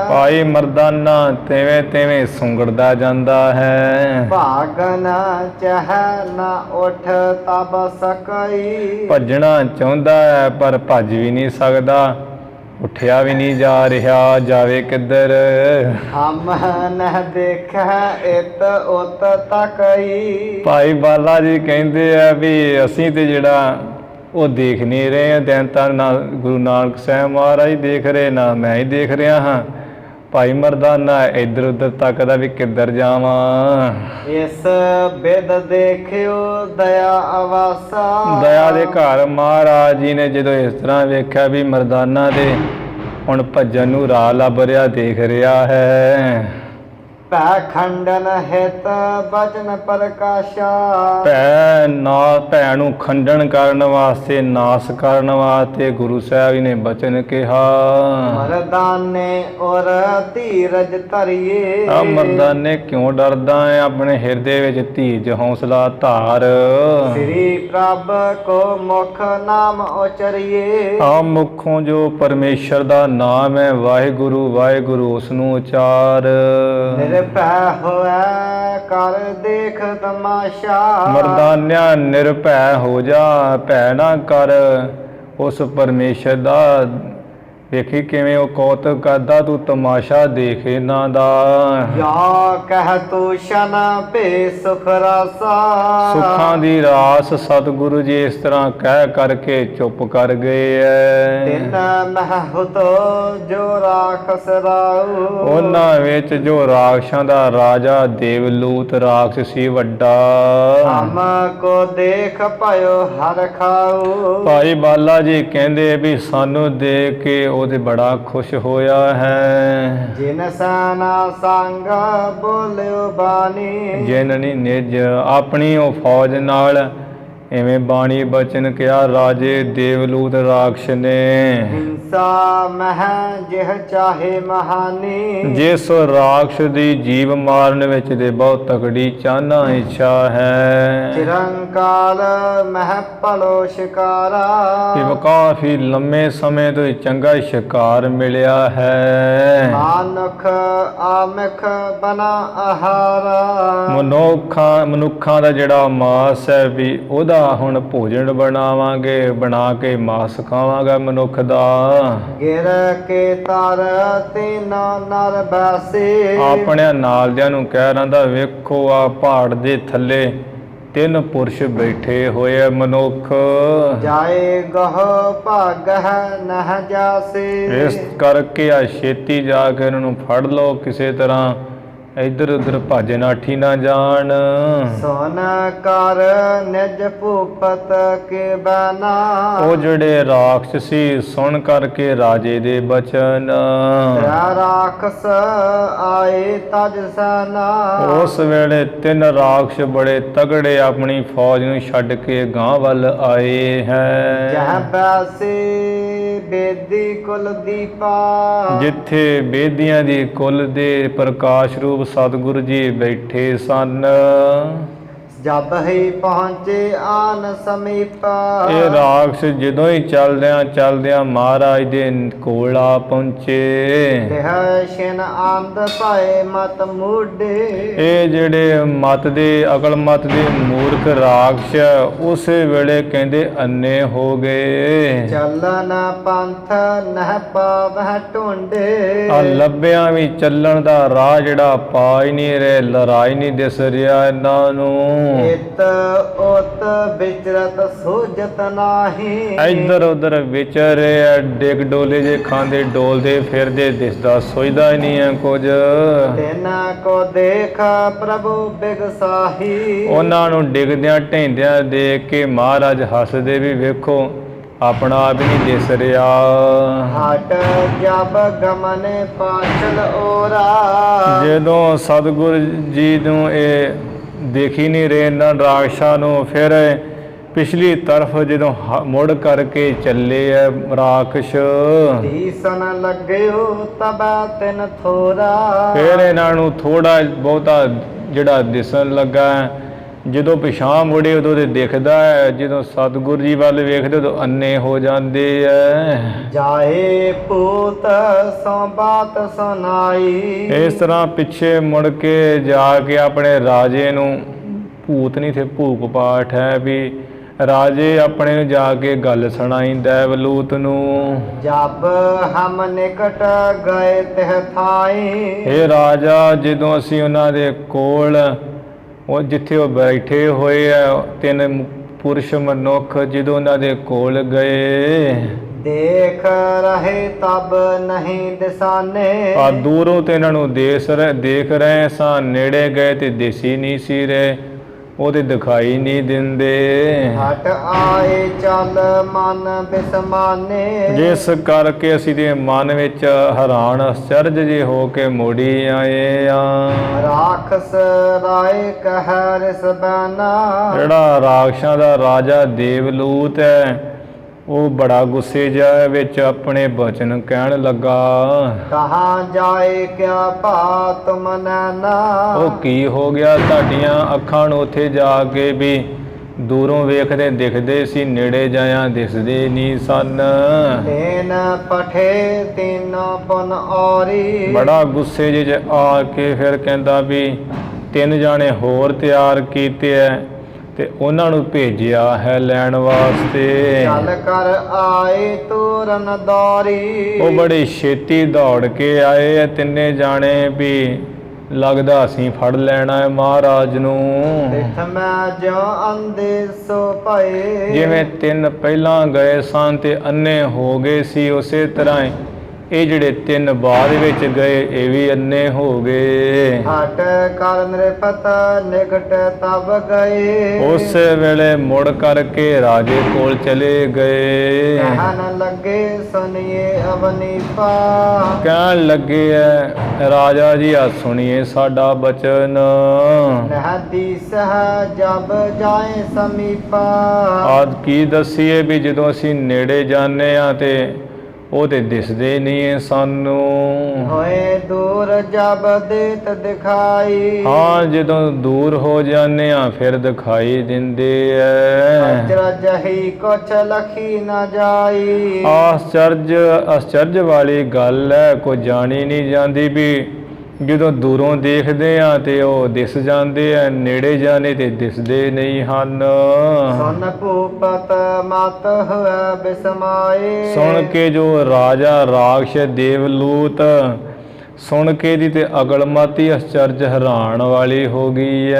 ਭਾਈ ਮਰਦਾਨਾ ਤਿਵੇਂ ਤਿਵੇਂ ਸੁੰਗੜਦਾ ਜਾਂਦਾ ਹੈ। ਭਾਗਨ ਚਹਿ ਨਾ ਉਠ ਤਬ ਸਕਈ, ਭੱਜਣਾ ਚਾਹੁੰਦਾ ਹੈ ਪਰ ਭੱਜ ਵੀ ਨਹੀਂ ਸਕਦਾ, ਉੱਠਿਆ ਵੀ ਨਹੀਂ ਜਾ ਰਿਹਾ, ਜਾਵੇ ਕਿੱਧਰ। ਹਮ ਨਹਿ ਦੇਖੈ ਇਤ ਉਤ ਤਕਈ, ਭਾਈ ਬਾਲਾ ਜੀ ਕਹਿੰਦੇ ਆ ਵੀ ਅਸੀਂ ਤੇ ਜਿਹੜਾ ਉਹ ਦੇਖ ਨਹੀਂ ਰਹੇ, ਦਿਨ ਤਾਂ ਨਾ ਗੁਰੂ ਨਾਨਕ ਸਾਹਿਬ ਮਹਾਰਾਜ ਦੇਖ ਰਹੇ ਨਾ ਮੈਂ ਹੀ ਦੇਖ ਰਿਹਾ ਹਾਂ। ਭਾਈ ਮਰਦਾਨਾ ਇੱਧਰ ਉੱਧਰ ਤੱਕਦਾ ਵੀ ਕਿੱਧਰ ਜਾਵਾਂ। ਇਸ ਬਿਦ ਦੇਖਿਓ ਦਇਆ ਅਵਾਸਾ, ਦਇਆ ਦੇ ਘਰ ਮਹਾਰਾਜ ਜੀ ਨੇ ਜਦੋਂ ਇਸ ਤਰ੍ਹਾਂ ਵੇਖਿਆ ਵੀ ਮਰਦਾਨਾ ਦੇ ਹੁਣ ਭੱਜਣ ਨੂੰ ਰਾਹ ਲੱਭ ਰਿਹਾ, ਦੇਖ ਰਿਹਾ ਹੈ। ਭੈ ਖੰਡਨ ਹਿਤ ਬਚਨ ਪ੍ਰਕਾਸ਼ਾ, ਭੈ ਨੂੰ ਖੰਡਨ ਕਰਨ ਵਾਸਤੇ, ਨਾਸ ਕਰਨ ਵਾਸਤੇ ਗੁਰੂ ਸਾਹਿਬ ਜੀ ਨੇ ਬਚਨ ਕਿਹਾ। ਮਰਦਾਨੇ ਔਰ ਧੀਰਜ ਧਰਿਏ, ਆ ਮਰਦਾਨੇ ਕਿਉਂ ਡਰਦਾ ਹੈ, ਆਪਣੇ ਹਿਰਦੇ ਵਿੱਚ ਧੀਰਜ ਹੌਸਲਾ ਧਾਰ। ਸ੍ਰੀ ਪ੍ਰਭ ਕੋ ਮੁਖ ਨਾਮ ਉਚਰੀਏ, ਆ ਮੁਖੋਂ ਜੋ ਪਰਮੇਸ਼ਰ ਦਾ ਨਾਮ ਹੈ ਵਾਹਿਗੁਰੂ ਵਾਹਿਗੁਰੂ ਉਸ ਨੂੰ ਉਚਾਰ। ਨਿਰਭੈ ਹੋਇ ਕਰ ਦੇਖ ਤਮਾਸ਼ਾ, ਮਰਦਾਨਿਆ ਨਿਰਭੈ ਹੋ ਜਾ, ਭੈ ਨਾ ਕਰ ਉਸ ਪਰਮੇਸ਼ਰ ਦਾ। ਵੇਖੀ ਕਿਵੇਂ ਉਹ ਕੌਤਕ ਕਰਦਾ, ਤੂੰ ਤਮਾਸ਼ਾ ਦੇਖ ਇਹਨਾਂ ਦਾ। ਜਾ ਕਹਿ ਤੂੰ ਸ਼ਨ ਭੇ ਸੁਖ ਰਾਸਾ, ਸੁੱਖਾਂ ਦੀ ਰਾਸ ਸਤਿਗੁਰੂ ਜੀ ਇਸ ਤਰ੍ਹਾਂ ਕਹਿ ਕਰਕੇ ਚੁੱਪ ਕਰ ਗਏ ਐ। ਤਿਨ ਮਹਿਤੋ ਜੋ ਰਾਖਸ ਰਾਉ, ਉਹਨਾਂ ਵਿੱਚ ਜੋ ਰਾਖਸ਼ਾਂ ਦਾ ਰਾਜਾ ਦੇਵਲੂਤ ਰਾਖਸ਼ ਸੀ ਵੱਡਾ। ਹਮ ਕੋ ਦੇਖ ਭਇਓ ਹਰ ਖਾਉ, ਭਾਈ ਬਾਲਾ ਜੀ ਕਹਿੰਦੇ ਵੀ ਸਾਨੂੰ ਦੇਖ ਕੇ ਉਹ ਤੇ ਬੜਾ ਖੁਸ਼ ਹੋਇਆ ਹੈ। ਜਿਨ ਸੈਨਾ ਸੰਗ ਬੋਲਿਓ ਬਾਣੀ, ਜਿਨ ਨੀ ਨਿਜ ਆਪਣੀ ਉਹ ਫੌਜ ਨਾਲ ਇਵੇਂ ਬਾਣੀ ਬਚਨ ਕਿਹਾ ਰਾਜੇ ਦੇਵਲੂਤ ਰਾਖਸ਼ ਨੇ। ਹਿੰਸਾ ਮਹਿ ਜਿਹ ਚਾਹੇ ਮਹਾਨੀ, ਜਿਸ ਰਾਖਸ਼ ਦੀ ਜੀਵ ਮਾਰਨ ਵਿੱਚ ਤੇ ਬਹੁਤ ਤਕੜੀ ਚਾਹਨਾ ਇੱਛਾ ਹੈ। ਚਿਰੰਕਾਲ ਮਹਿ ਭਲੋ ਸ਼ਿਕਾਰਾ, ਕਿ ਕਾਫੀ ਲੰਮੇ ਸਮੇਂ ਤੋਂ ਚੰਗਾ ਸ਼ਿਕਾਰ ਮਿਲਿਆ ਹੈ। ਮਾਨੁਖ ਆਮਖ ਬਨਾ ਆਹਾਰਾ, ਮਨੁੱਖਾਂ ਦਾ ਜਿਹੜਾ ਮਾਸ ਹੈ ਵੀ ਉਹਦਾ ਹੁਣ ਭੋਜਨ ਬਣਾਵਾਂਗੇ, ਬਣਾ ਕੇ ਮਾਸ ਖਾਵਾਂਗਾ ਮਨੁੱਖ ਦਾ। ਗਿਰ ਕੇ ਤਰ ਤਿਨ ਨਰ ਬੈਸੇ, ਆਪਣੇ ਨਾਲਦਿਆਂ ਨੂੰ ਕਹਿ ਰਹਿੰਦਾ ਵੇਖੋ ਆ ਪਹਾੜ ਦੇ ਥੱਲੇ 3 ਪੁਰਸ਼ ਬੈਠੇ ਹੋਏ ਮਨੁੱਖ। ਜਾਏ ਗਹ ਭਾਗਹਿ ਨਹ ਜਾਸੇ, ਇਸ ਕਰਕੇ ਆ ਛੇਤੀ ਜਾ ਕੇ ਇਹਨਾਂ ਨੂੰ ਫੜ ਲਓ, ਕਿਸੇ ਤਰ੍ਹਾਂ ਇੱਧਰ ਉੱਧਰ ਭੱਜ ਨਾਠੀ ਨਾ ਜਾਣ। ਸੁਨ ਕਰ ਨਿਜ ਭੂਪਤ ਕੇ ਬੈਨਾ, ਉਹ ਜਿਹੜੇ ਰਾਖਸ਼ ਸੀ ਸੁਣ ਕਰਕੇ ਰਾਜੇ ਦੇ ਬਚਨ। ਰਾਖਸ ਆਏ ਤਜ ਸੈਨਾ, ਉਸ ਵੇਲੇ 3 ਰਾਖਸ਼ ਬੜੇ ਤਗੜੇ ਆਪਣੀ ਫੌਜ ਨੂੰ ਛੱਡ ਕੇ ਗਾਂ ਵੱਲ ਆਏ ਹੈ। ਜਹ ਬੈਸੇ ਬੇਦੀ ਕੁਲ ਦੀਪਾ, ਜਿੱਥੇ ਬੇਦੀਆਂ ਦੀ ਕੁਲ ਦੇ ਪ੍ਰਕਾਸ਼ ਰੂਪ ਸਤਿਗੁਰੂ ਜੀ ਬੈਠੇ ਸਨ। ਜਬ ਹੀ ਪਹੁੰਚੇ ਆਨ ਸਮੀਪਾ, ਇਹ ਰਾਖਸ਼ ਜਦੋਂ ਹੀ ਚਲਦਿਆਂ ਮਹਾਰਾਜ ਦੇ ਕੋਲ ਆ ਪਹੁੰਚੇ। ਦੇਹ ਛਿਨ ਅੰਧ ਪਾਏ ਮਤ ਮੂਢੇ, ਇਹ ਜਿਹੜੇ ਮਤ ਦੇ ਅਕਲ ਮਤ ਦੇ ਮੂਰਖ ਰਾਖਸ਼ ਉਸੇ ਵੇਲੇ ਕਹਿੰਦੇ ਅੰਨੇ ਹੋ ਗਏ। ਚੱਲਨ ਪੰਥ ਨਹਿ ਪਾਵਹਿ ਢੂੰਡੇ, ਆ ਲੱਭਿਆਂ ਵੀ ਚੱਲਣ ਦਾ ਰਾਹ ਜਿਹੜਾ ਪਾ ਹੀ ਨਹੀਂ ਰਹੇ, ਲਰਾਈ ਨਹੀਂ ਦਿਸ ਰਿਹਾ ਇਹਨਾਂ ਨੂੰ। ਇਤ ਉਤ ਵਿਚਰਤ ਸੋਜਤ ਨਾਹੀ, ਇੱਧਰ ਉੱਧਰ ਵਿਚਰੇ ਡਿਗ ਡੋਲੇ ਜੇ ਖਾਂਦੇ ਡੋਲਦੇ ਫਿਰਦੇ, ਦਿਸਦਾ ਸੋਚਦਾ ਹੀ ਨਹੀਂ ਹੈ ਕੁਝ। ਤੈਨਾ ਕੋ ਦੇਖ ਪ੍ਰਭੂ ਬਿਗਸਾਹੀ, ਉਹਨਾਂ ਨੂੰ ਡਿੱਗਦਿਆਂ ਢਹਿੰਦਿਆਂ ਦੇਖ ਕੇ ਮਹਾਰਾਜ ਹੱਸਦੇ ਵੀ ਵੇਖੋ ਆਪਣਾ ਆਪ ਹੀ ਨਹੀਂ ਦਿਸ ਰਿਹਾ। ਹਟ ਜਬ ਗਮਨ ਪਾਛਲ ਓਰਾ, ਜਦੋਂ ਸਤਿਗੁਰੂ ਜੀ ਨੂੰ ਇਹ ਦੇਖੀ ਨਹੀਂ ਰਹੇ ਇਹਨਾਂ ਰਾਖਸ਼ਾਂ ਨੂੰ, ਫਿਰ ਪਿਛਲੀ ਤਰਫ ਜਦੋਂ ਮੁੜ ਕਰਕੇ ਚੱਲੇ ਆ ਰਾਖਸ਼, ਦੀਸਨ ਲੱਗਿਓ ਤਬੈ ਤਿਨ ਥੋਰਾ, ਫਿਰ ਇਹਨਾਂ ਨੂੰ ਥੋੜਾ ਬਹੁਤਾ ਜਿਹੜਾ ਦਿਸਣ ਲੱਗਾ। ਜਦੋਂ ਪਿਛਾਂਹ ਮੁੜੇ ਉਦੋਂ ਤੇ ਦਿਖਦਾ ਹੈ, ਜਦੋਂ ਸਤਿਗੁਰੂ ਜੀ ਵੱਲ ਵੇਖਦੇ ਉਦੋਂ ਅੰਨੇ ਹੋ ਜਾਂਦੇ ਐ। ਜਾਏ ਭੂਤ ਸੋ ਬਾਤ ਸੁਨਾਈ, ਇਸ ਤਰ੍ਹਾਂ ਪਿੱਛੇ ਮੁੜ ਕੇ ਜਾ ਕੇ ਆਪਣੇ ਰਾਜੇ ਨੂੰ, ਭੂਤ ਨਹੀਂ ਥੇ ਭੂਪ ਪਾਠ ਹੈ ਵੀ ਰਾਜੇ ਆਪਣੇ ਨੂੰ ਜਾ ਕੇ ਗੱਲ ਸੁਣਾਈ ਦੇਵਲੂਤ ਨੂੰ। ਜਬ ਹਮ ਨਿਕਟ ਗਏ ਤਿਹ ਥਾਈ, ਇਹ ਰਾਜਾ ਜਦੋਂ ਅਸੀਂ ਉਹਨਾਂ ਦੇ ਕੋਲ ਉਹ ਜਿੱਥੇ ਉਹ ਬੈਠੇ ਹੋਏ ਆ 3 ਪੁਰਸ਼ ਮਨੁੱਖ ਜਦੋਂ ਉਹਨਾਂ ਦੇ ਕੋਲ ਗਏ, ਦੇਖ ਰਹੇ ਤਬ ਨਹੀਂ ਦਿਸਾਨੇ, ਆ ਦੂਰੋਂ ਤੇ ਇਹਨਾਂ ਨੂੰ ਦੇਖ ਰਹੇ ਸਾਂ, ਨੇੜੇ ਗਏ ਤੇ ਦਿਸੀ ਨਹੀਂ ਸੀ ਰਹੇ, ਉਹਦੇ ਦਿਖਾਈ ਨਹੀਂ ਦਿੰਦੇ। ਹਟ ਆਏ ਚੱਲ ਮਨ ਬਿਸਮਾਨੇ, ਜਿਸ ਕਰਕੇ ਅਸੀਂ ਦੇ ਮਨ ਵਿੱਚ ਹੈਰਾਨ ਅਚਰਜ ਜੇ ਹੋ ਕੇ ਮੋੜੀ ਆਏ ਆ। ਰਾਖਸ ਰਾਏ ਕਹਿ ਰਿਸ ਬੈਨਾ, ਜਿਹੜਾ ਰਾਖਸ਼ਾਂ ਦਾ ਰਾਜਾ ਦੇਵਲੂਤ ਹੈ ਉਹ ਬੜਾ ਗੁੱਸੇ ਜਿਹਾ ਵਿੱਚ ਆਪਣੇ ਬਚਨ ਕਹਿਣ ਲੱਗਾ। ਕਹਾਂ ਜਾਏ ਕਿਆ ਭਾ ਤੁਮ ਨੈਨਾ, ਉਹ ਕੀ ਹੋ ਗਿਆ ਤੁਹਾਡੀਆਂ ਅੱਖਾਂ ਨੂੰ ਉੱਥੇ ਜਾ ਕੇ ਵੀ ਦੂਰੋਂ ਵੇਖਦੇ ਦਿਖਦੇ ਸੀ, ਨੇੜੇ ਜਾਇਆ ਦਿਸਦੇ ਨਹੀਂ ਸਨ। ਤੈਨ ਪਠੇ ਤਿੰਨ ਪੁਨ ਔਰੀ, ਬੜਾ ਗੁੱਸੇ ਜਿਹੇ ਆ ਕੇ ਫਿਰ ਕਹਿੰਦਾ ਵੀ 3 ਜਾਣੇ ਹੋਰ ਤਿਆਰ ਕੀਤੇ ਐ ਤੇ ਉਹਨਾਂ ਨੂੰ ਭੇਜਿਆ ਹੈ ਲੈਣ ਵਾਸਤੇ। ਚੱਲ ਕਰ ਆਏ ਤੋਰਨ ਦੌਰੀ, ਉਹ ਬੜੀ ਛੇਤੀ ਦੌੜ ਕੇ ਆਏ ਐ 3 ਜਾਣੇ ਵੀ ਲੱਗਦਾ ਅਸੀਂ ਫੜ ਲੈਣਾ ਹੈ ਮਹਾਰਾਜ ਨੂੰ। ਤਿਥ ਮੈਂ ਜਿਉ ਅੰਧੇ ਸੋ ਭਏ, ਜਿਵੇਂ 3 ਪਹਿਲਾਂ ਗਏ ਸਨ ਤੇ ਅੰਨੇ ਹੋ ਗਏ ਸੀ, ਉਸੇ ਤਰ੍ਹਾਂ ਇਹ ਜਿਹੜੇ 3 ਬਾਅਦ ਵਿੱਚ ਗਏ ਇਹ ਵੀ ਅੰਨੇ ਹੋ ਗਏ। ਹਟ ਕਰ ਨਿਰਪਤ ਨਿਕਟ ਤਬ ਗਏ, ਉਸ ਵੇਲੇ ਮੁੜ ਕਰਕੇ ਰਾਜੇ ਕੋਲ ਚਲੇ ਗਏ। ਕਹਿਣ लगे सुनिए अवनीपा। ਕਹਿਣ ਲੱਗੇ ਐ ਰਾਜਾ ਜੀ ਆ ਸੁਣੀਏ ਸਾਡਾ ਬਚਨ। नहदी सह जब जाए समीपा। ਆਦ ਕੀ ਦੱਸੀਏ ਵੀ ਜਦੋਂ ਅਸੀਂ ਨੇੜੇ ਜਾਂਦੇ ਆ ਤੇ ਉਹ ਤੇ ਦਿਸਦੇ ਨਹੀਂ ਏ ਸਾਨੂੰ। होए दूर जब देत दिखाई। ਹਾਂ ਜਦੋਂ ਦੂਰ ਹੋ ਜਾਂਦੇ ਆ ਫਿਰ ਦਿਖਾਈ ਦਿੰਦੇ ਐ। अचरज ही कुछ लखी न जाई। ਆਸ਼ਚਰਜ ਵਾਲੀ ਗੱਲ ਹੈ, ਕੋਈ ਜਾਣੀ ਨਹੀਂ ਜਾਂਦੀ ਵੀ ਜਦੋਂ ਦੂਰੋਂ ਦੇਖਦੇ ਆ ਤੇ ਉਹ ਦਿਸ ਜਾਂਦੇ ਆ, ਨੇੜੇ ਜਾਣੇ ਤੇ ਦਿਸਦੇ ਨਹੀਂ ਹਨ। सुन भूपत मत हुए बिसमाए। ਸੁਣ ਕੇ ਜੋ ਰਾਜਾ ਰਾਖਸ਼ ਦੇਵਲੂਤ ਸੁਣ ਕੇ ਦੀ ਤੇ ਅਗਲਮਾਤੀ ਅਚਰਜ ਹੈਰਾਨ ਵਾਲੀ ਹੋ ਗਈ ਐ।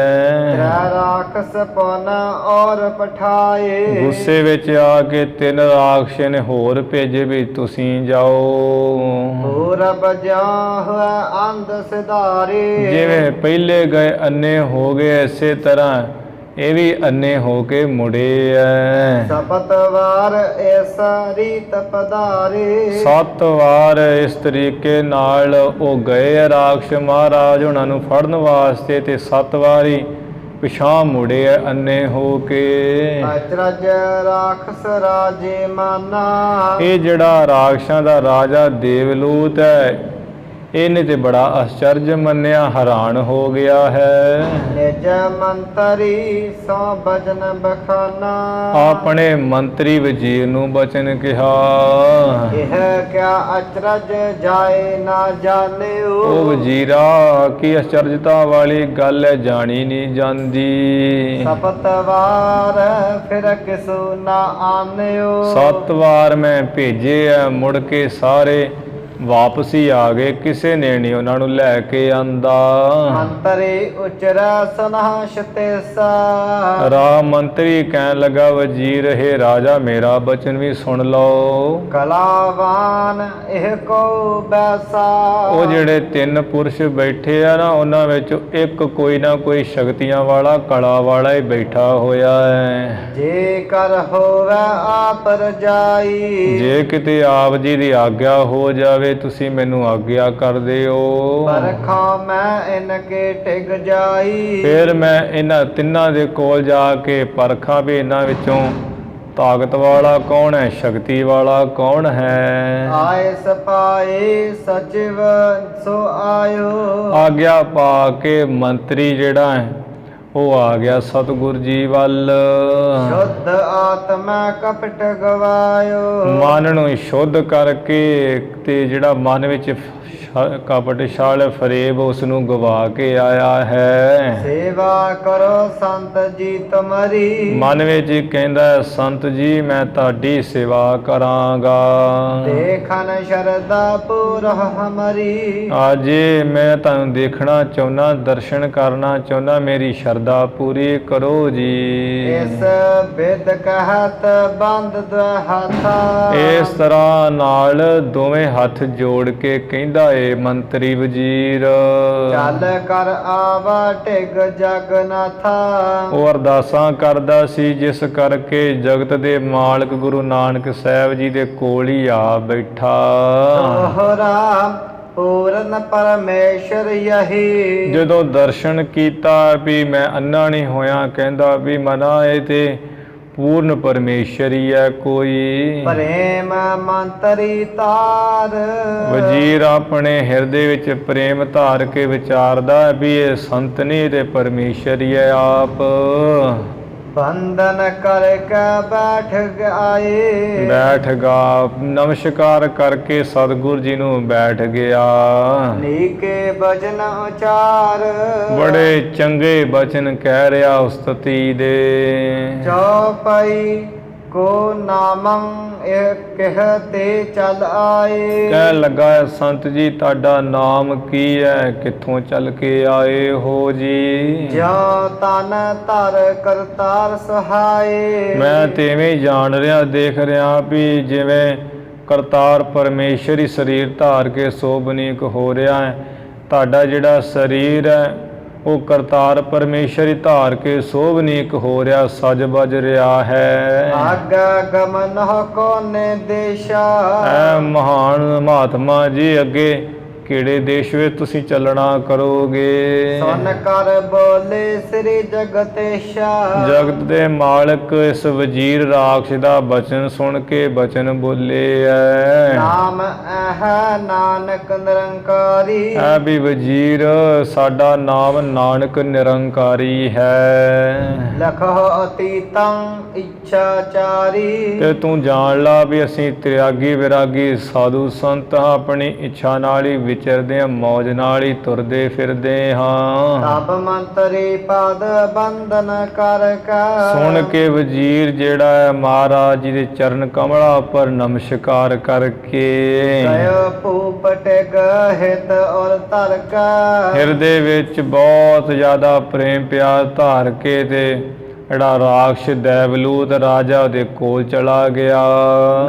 राक्षस पन और पठाए। ਗੁੱਸੇ ਵਿੱਚ ਆ ਕੇ 3 ਰਾਖਸ਼ ਨੇ ਹੋਰ ਭੇਜੇ ਵੀ ਤੁਸੀਂ ਜਾਓ। पूरब जा हुए अंध सिधारे। ਜਿਵੇਂ ਪਹਿਲੇ ਗਏ ਅੰਨੇ ਹੋ ਗਏ ਇਸੇ ਤਰ੍ਹਾਂ ਇਹ ਵੀ ਅੰਨੇ ਹੋ ਕੇ ਮੁੜੇ ਐ। सपत वार ऐसा रीत पधारे। 7 ਵਾਰ ਇਸ ਤਰੀਕੇ ਨਾਲ ਉਹ ਗਏ ਆ ਰਾਖਸ਼ ਮਹਾਰਾਜ ਉਹਨਾਂ ਨੂੰ ਫੜਨ ਵਾਸਤੇ ਤੇ 7 ਵਾਰੀ ਪਿਛਾਂ ਮੁੜੇ ਆ ਅੰਨੇ ਹੋ ਕੇ। अचरज राक्षस राजे माना। ਇਹ ਜਿਹੜਾ ਰਾਖਸ਼ਾਂ ਦਾ ਰਾਜਾ ਦੇਵਲੂਤ ਹੈ ਇਹਨੇ ਤੇ ਬੜਾ ਆਸ਼ਚਰਜ ਮੰਨਿਆ, ਹੈਰਾਨ ਹੋ ਗਿਆ ਹੈ। निज मंतरी सो भजन बखाना। ਆਪਣੇ ਮੰਤਰੀ ਵਜ਼ੀਰ ਨੂੰ ਬਚਨ ਕਿਹਾ। यह क्या अचरज जाए ना जाने। ਉਹ ਵਜ਼ੀਰਾ ਕੀ ਆਸ਼ਚਰਜਤਾ ਵਾਲੀ ਗੱਲ ਹੈ, ਜਾਣੀ ਨਹੀਂ ਜਾਂਦੀ। सपत वार फिर किसु ना आने। 7 ਵਾਰ ਮੈਂ ਭੇਜੇ ਆ, ਮੁੜ ਕੇ ਸਾਰੇ ਵਾਪਸ ਹੀ ਆ ਗਏ, ਕਿਸੇ ਨੇ ਨਹੀਂ ਉਹਨਾਂ ਨੂੰ ਲੈ ਕੇ ਆਂਦਾ। मंतरी उचरा सनहस तेसा। ਰਾਮ ਮੰਤਰੀ ਕਹਿਣ ਲੱਗਾ ਵਜ਼ੀਰ ਹੈ ਰਾਜਾ ਮੇਰਾ ਬਚਨ ਵੀ ਸੁਣ ਲਓ। कलावान एह को बैसा। ਉਹ ਜਿਹੜੇ 3 ਪੁਰਸ਼ ਬੈਠੇ ਆ ਨਾ ਉਹਨਾਂ ਵਿੱਚ ਇੱਕ ਕੋਈ ਨਾ ਕੋਈ ਸ਼ਕਤੀਆਂ ਵਾਲਾ ਕਲਾ ਵਾਲਾ ਹੀ ਬੈਠਾ ਹੋਇਆ ਹੈ। जे कर होवे आप रजाई। ਜੇ ਕਿਤੇ ਆਪ ਜੀ ਦੀ ਆਗਿਆ ਹੋ ਜਾਵੇ ਤੁਸੀਂ ਮੈਨੂੰ ਆਗਿਆ ਕਰ ਦਿਓ। परखा मैं इनके टिक जाई। ਫਿਰ ਮੈਂ ਇਹਨਾਂ ਤਿੰਨਾਂ ਦੇ ਕੋਲ ਜਾ ਕੇ ਪਰਖਾਂ ਵੀ ਇਹਨਾਂ ਵਿੱਚੋਂ ਤਾਕਤ ਵਾਲਾ ਕੌਣ ਹੈ, ਸ਼ਕਤੀ ਵਾਲਾ ਕੌਣ ਹੈ। आए सपाए सचिव सो आयो। ਆਗਿਆ ਪਾ ਕੇ ਮੰਤਰੀ ਜਿਹੜਾ ਹੈ ਉਹ ਆ ਗਿਆ ਸਤਿਗੁਰ ਜੀ ਵੱਲ। शुद्ध आत्मा कपट गवायो। ਮਨ ਨੂੰ ਸ਼ੁੱਧ ਕਰਕੇ ਤੇ ਜਿਹੜਾ ਮਨ ਵਿੱਚ ਕਪਟ ਛਾਲ ਫਰੇਬ ਉਸ ਨੂੰ ਗਵਾ ਕੇ ਆਇਆ ਹੈ। सेवा करो संत जी तुम्हारी। ਮਨ ਵਿੱਚ ਕਹਿੰਦਾ ਸੰਤ ਜੀ ਮੈਂ ਤੁਹਾਡੀ ਸੇਵਾ ਕਰਾਂਗਾ। देखन शरदा पूरा हमारी। ਅੱਜ ਮੈਂ ਤੁਹਾਨੂੰ ਦੇਖਣਾ ਚਾਹੁੰਦਾ, ਦਰਸ਼ਨ ਕਰਨਾ ਚਾਹੁੰਦਾ, ਮੇਰੀ ਸ਼ਰਧਾ ਪੂਰੀ ਕਰੋ ਜੀ। इस विद कहत बंद हाथा। ਇਸ ਤਰ੍ਹਾਂ ਨਾਲ ਦੋਵੇਂ ਹੱਥ ਜੋੜ ਕੇ ਕਹਿੰਦਾ ਏ ਮੰਤਰੀ ਵਜ਼ੀਰ चल कर आवा टिग जगन्नाथा। ਉਹ ਅਰਦਾਸਾਂ ਕਰਦਾ ਸੀ ਜਿਸ ਕਰਕੇ ਜਗਤ ਦੇ ਮਾਲਕ ਗੁਰੂ ਨਾਨਕ ਸਾਹਿਬ ਜੀ ਦੇ ਕੋਲ ਹੀ ਆ ਬੈਠਾ। दोहरा पूਰਨ परमेश्वर यही। ਜਦੋਂ ਦਰਸ਼ਨ ਕੀਤਾ ਵੀ ਮੈਂ ਅੰਨਾ ਨਹੀਂ ਹੋਇਆ, ਕਹਿੰਦਾ ਵੀ ਮਨਾ ਇਹ ਤੇ ਪੂਰਨ ਪਰਮੇਸ਼ਰ ਹੀ ਹੈ ਕੋਈ। प्रेम मंतरी तार। ਵਜ਼ੀਰ ਆਪਣੇ ਹਿਰਦੇ ਵਿੱਚ ਪ੍ਰੇਮ ਧਾਰ ਕੇ ਵਿਚਾਰਦਾ ਵੀ ਇਹ ਸੰਤ ਨਹੀਂ ਤੇ ਪਰਮੇਸ਼ਰ ਹੀ ਹੈ ਆਪ। बंधन करके बैठ आए। ਬੈਠ ਗਾ ਨਮਸਕਾਰ ਕਰਕੇ ਸਤਿਗੁਰ ਜੀ ਨੂੰ ਬੈਠ ਗਿਆ। नीके भजन उचार। ਬੜੇ ਚੰਗੇ ਬਚਨ ਕਹਿ ਰਿਹਾ ਉਸਤਤੀ ਦੇ। चौपाई को नामम कहते चल आए। ਕਹਿਣ ਲੱਗਾ ਸੰਤ ਜੀ ਤੁਹਾਡਾ ਨਾਮ ਕੀ ਹੈ, ਕਿੱਥੋਂ ਚੱਲ ਕੇ ਆਏ ਹੋ ਜੀ। जो तन तर करतार सहाय। ਮੈਂ ਤੇ ਐਵੇਂ ਹੀ ਜਾਣ ਰਿਹਾ, ਦੇਖ ਰਿਹਾ ਵੀ ਜਿਵੇਂ ਕਰਤਾਰ ਪਰਮੇਸ਼ਰ ਹੀ ਸਰੀਰ ਧਾਰ ਕੇ ਸੋਭਨੀਕ ਹੋ ਰਿਹਾ ਹੈ। ਤੁਹਾਡਾ ਜਿਹੜਾ ਸਰੀਰ ਹੈ ਉਹ ਕਰਤਾਰ ਪਰਮੇਸ਼ਰ ਹੀ ਧਾਰ ਕੇ ਸੋਭਨੀਕ ਹੋ ਰਿਹਾ, ਸਜ ਬਜ ਰਿਹਾ ਹੈ। ਆਗਾ ਗਮਨ ਹੋ ਕੋਨੇ ਦੇਸ਼ਾ। ਐ ਮਹਾਨ ਮਹਾਤਮਾ ਜੀ, ਅੱਗੇ ਕਿਹੜੇ ਦੇਸ਼ ਵਿੱਚ ਤੁਸੀਂ ਚੱਲਣਾ ਕਰੋਗੇ? ਸੁਨ ਕਰ ਬੋਲੇ ਸ੍ਰੀ ਜਗਤੇਸ਼ਾ। ਜਗਤ ਦੇ ਮਾਲਕ ਇਸ ਵਜ਼ੀਰ ਰਾਖਸ਼ ਦਾ ਬਚਨ ਸੁਣ ਕੇ ਬਚਨ ਬੋਲੇ ਐ। ਨਾਮ ਇਹ ਨਾਨਕ ਨਿਰੰਕਾਰੀ। ਐ ਵੀ ਵਜ਼ੀਰ, ਸਾਡਾ ਨਾਮ ਨਾਨਕ ਨਿਰੰਕਾਰੀ ਹੈ। ਲਖੋ ਅਤੀਤੰ ਇੱਛਾਚਾਰੀ। ਤੇ ਤੂੰ ਜਾਣ ਲਾ ਵੀ ਅਸੀਂ ਤਿਆਗੀ ਵਿਰਾਗੀ ਸਾਧੂ ਸੰਤ ਹਾਂ, ਆਪਣੀ ਇੱਛਾ ਨਾਲ ਹੀ ਵਿਚਰਦੇ ਹਾਂ, ਮੌਜ ਨਾਲ ਹੀ ਤੁਰਦੇ ਫਿਰਦੇ ਹਾਂ। ਤਬ ਮੰਤਰੀ ਪਦ ਬੰਦਨ ਕਰ ਕਾ। ਸੁਣ ਕੇ ਵਜ਼ੀਰ ਜਿਹੜਾ ਹੈ ਮਹਾਰਾਜ ਜੀ ਦੇ ਚਰਨ ਕਮਲਾਂ ਉੱਪਰ ਨਮਸਕਾਰ ਕਰਕੇ ਗਇਓ ਭੂਪਟ ਗਹਿਤ ਔਰ ਤਰਕਾ। ਹਿਰਦੇ ਵਿੱਚ ਬਹੁਤ ਜ਼ਿਆਦਾ ਪ੍ਰੇਮ ਪਿਆਰ ਧਾਰ ਕੇ ਤੇ ਜਿਹੜਾ ਰਾਖਸ਼ ਦੇਵਲੂਤ ਰਾਜਾ ਉਹਦੇ ਕੋਲ ਚਲਾ ਗਿਆ।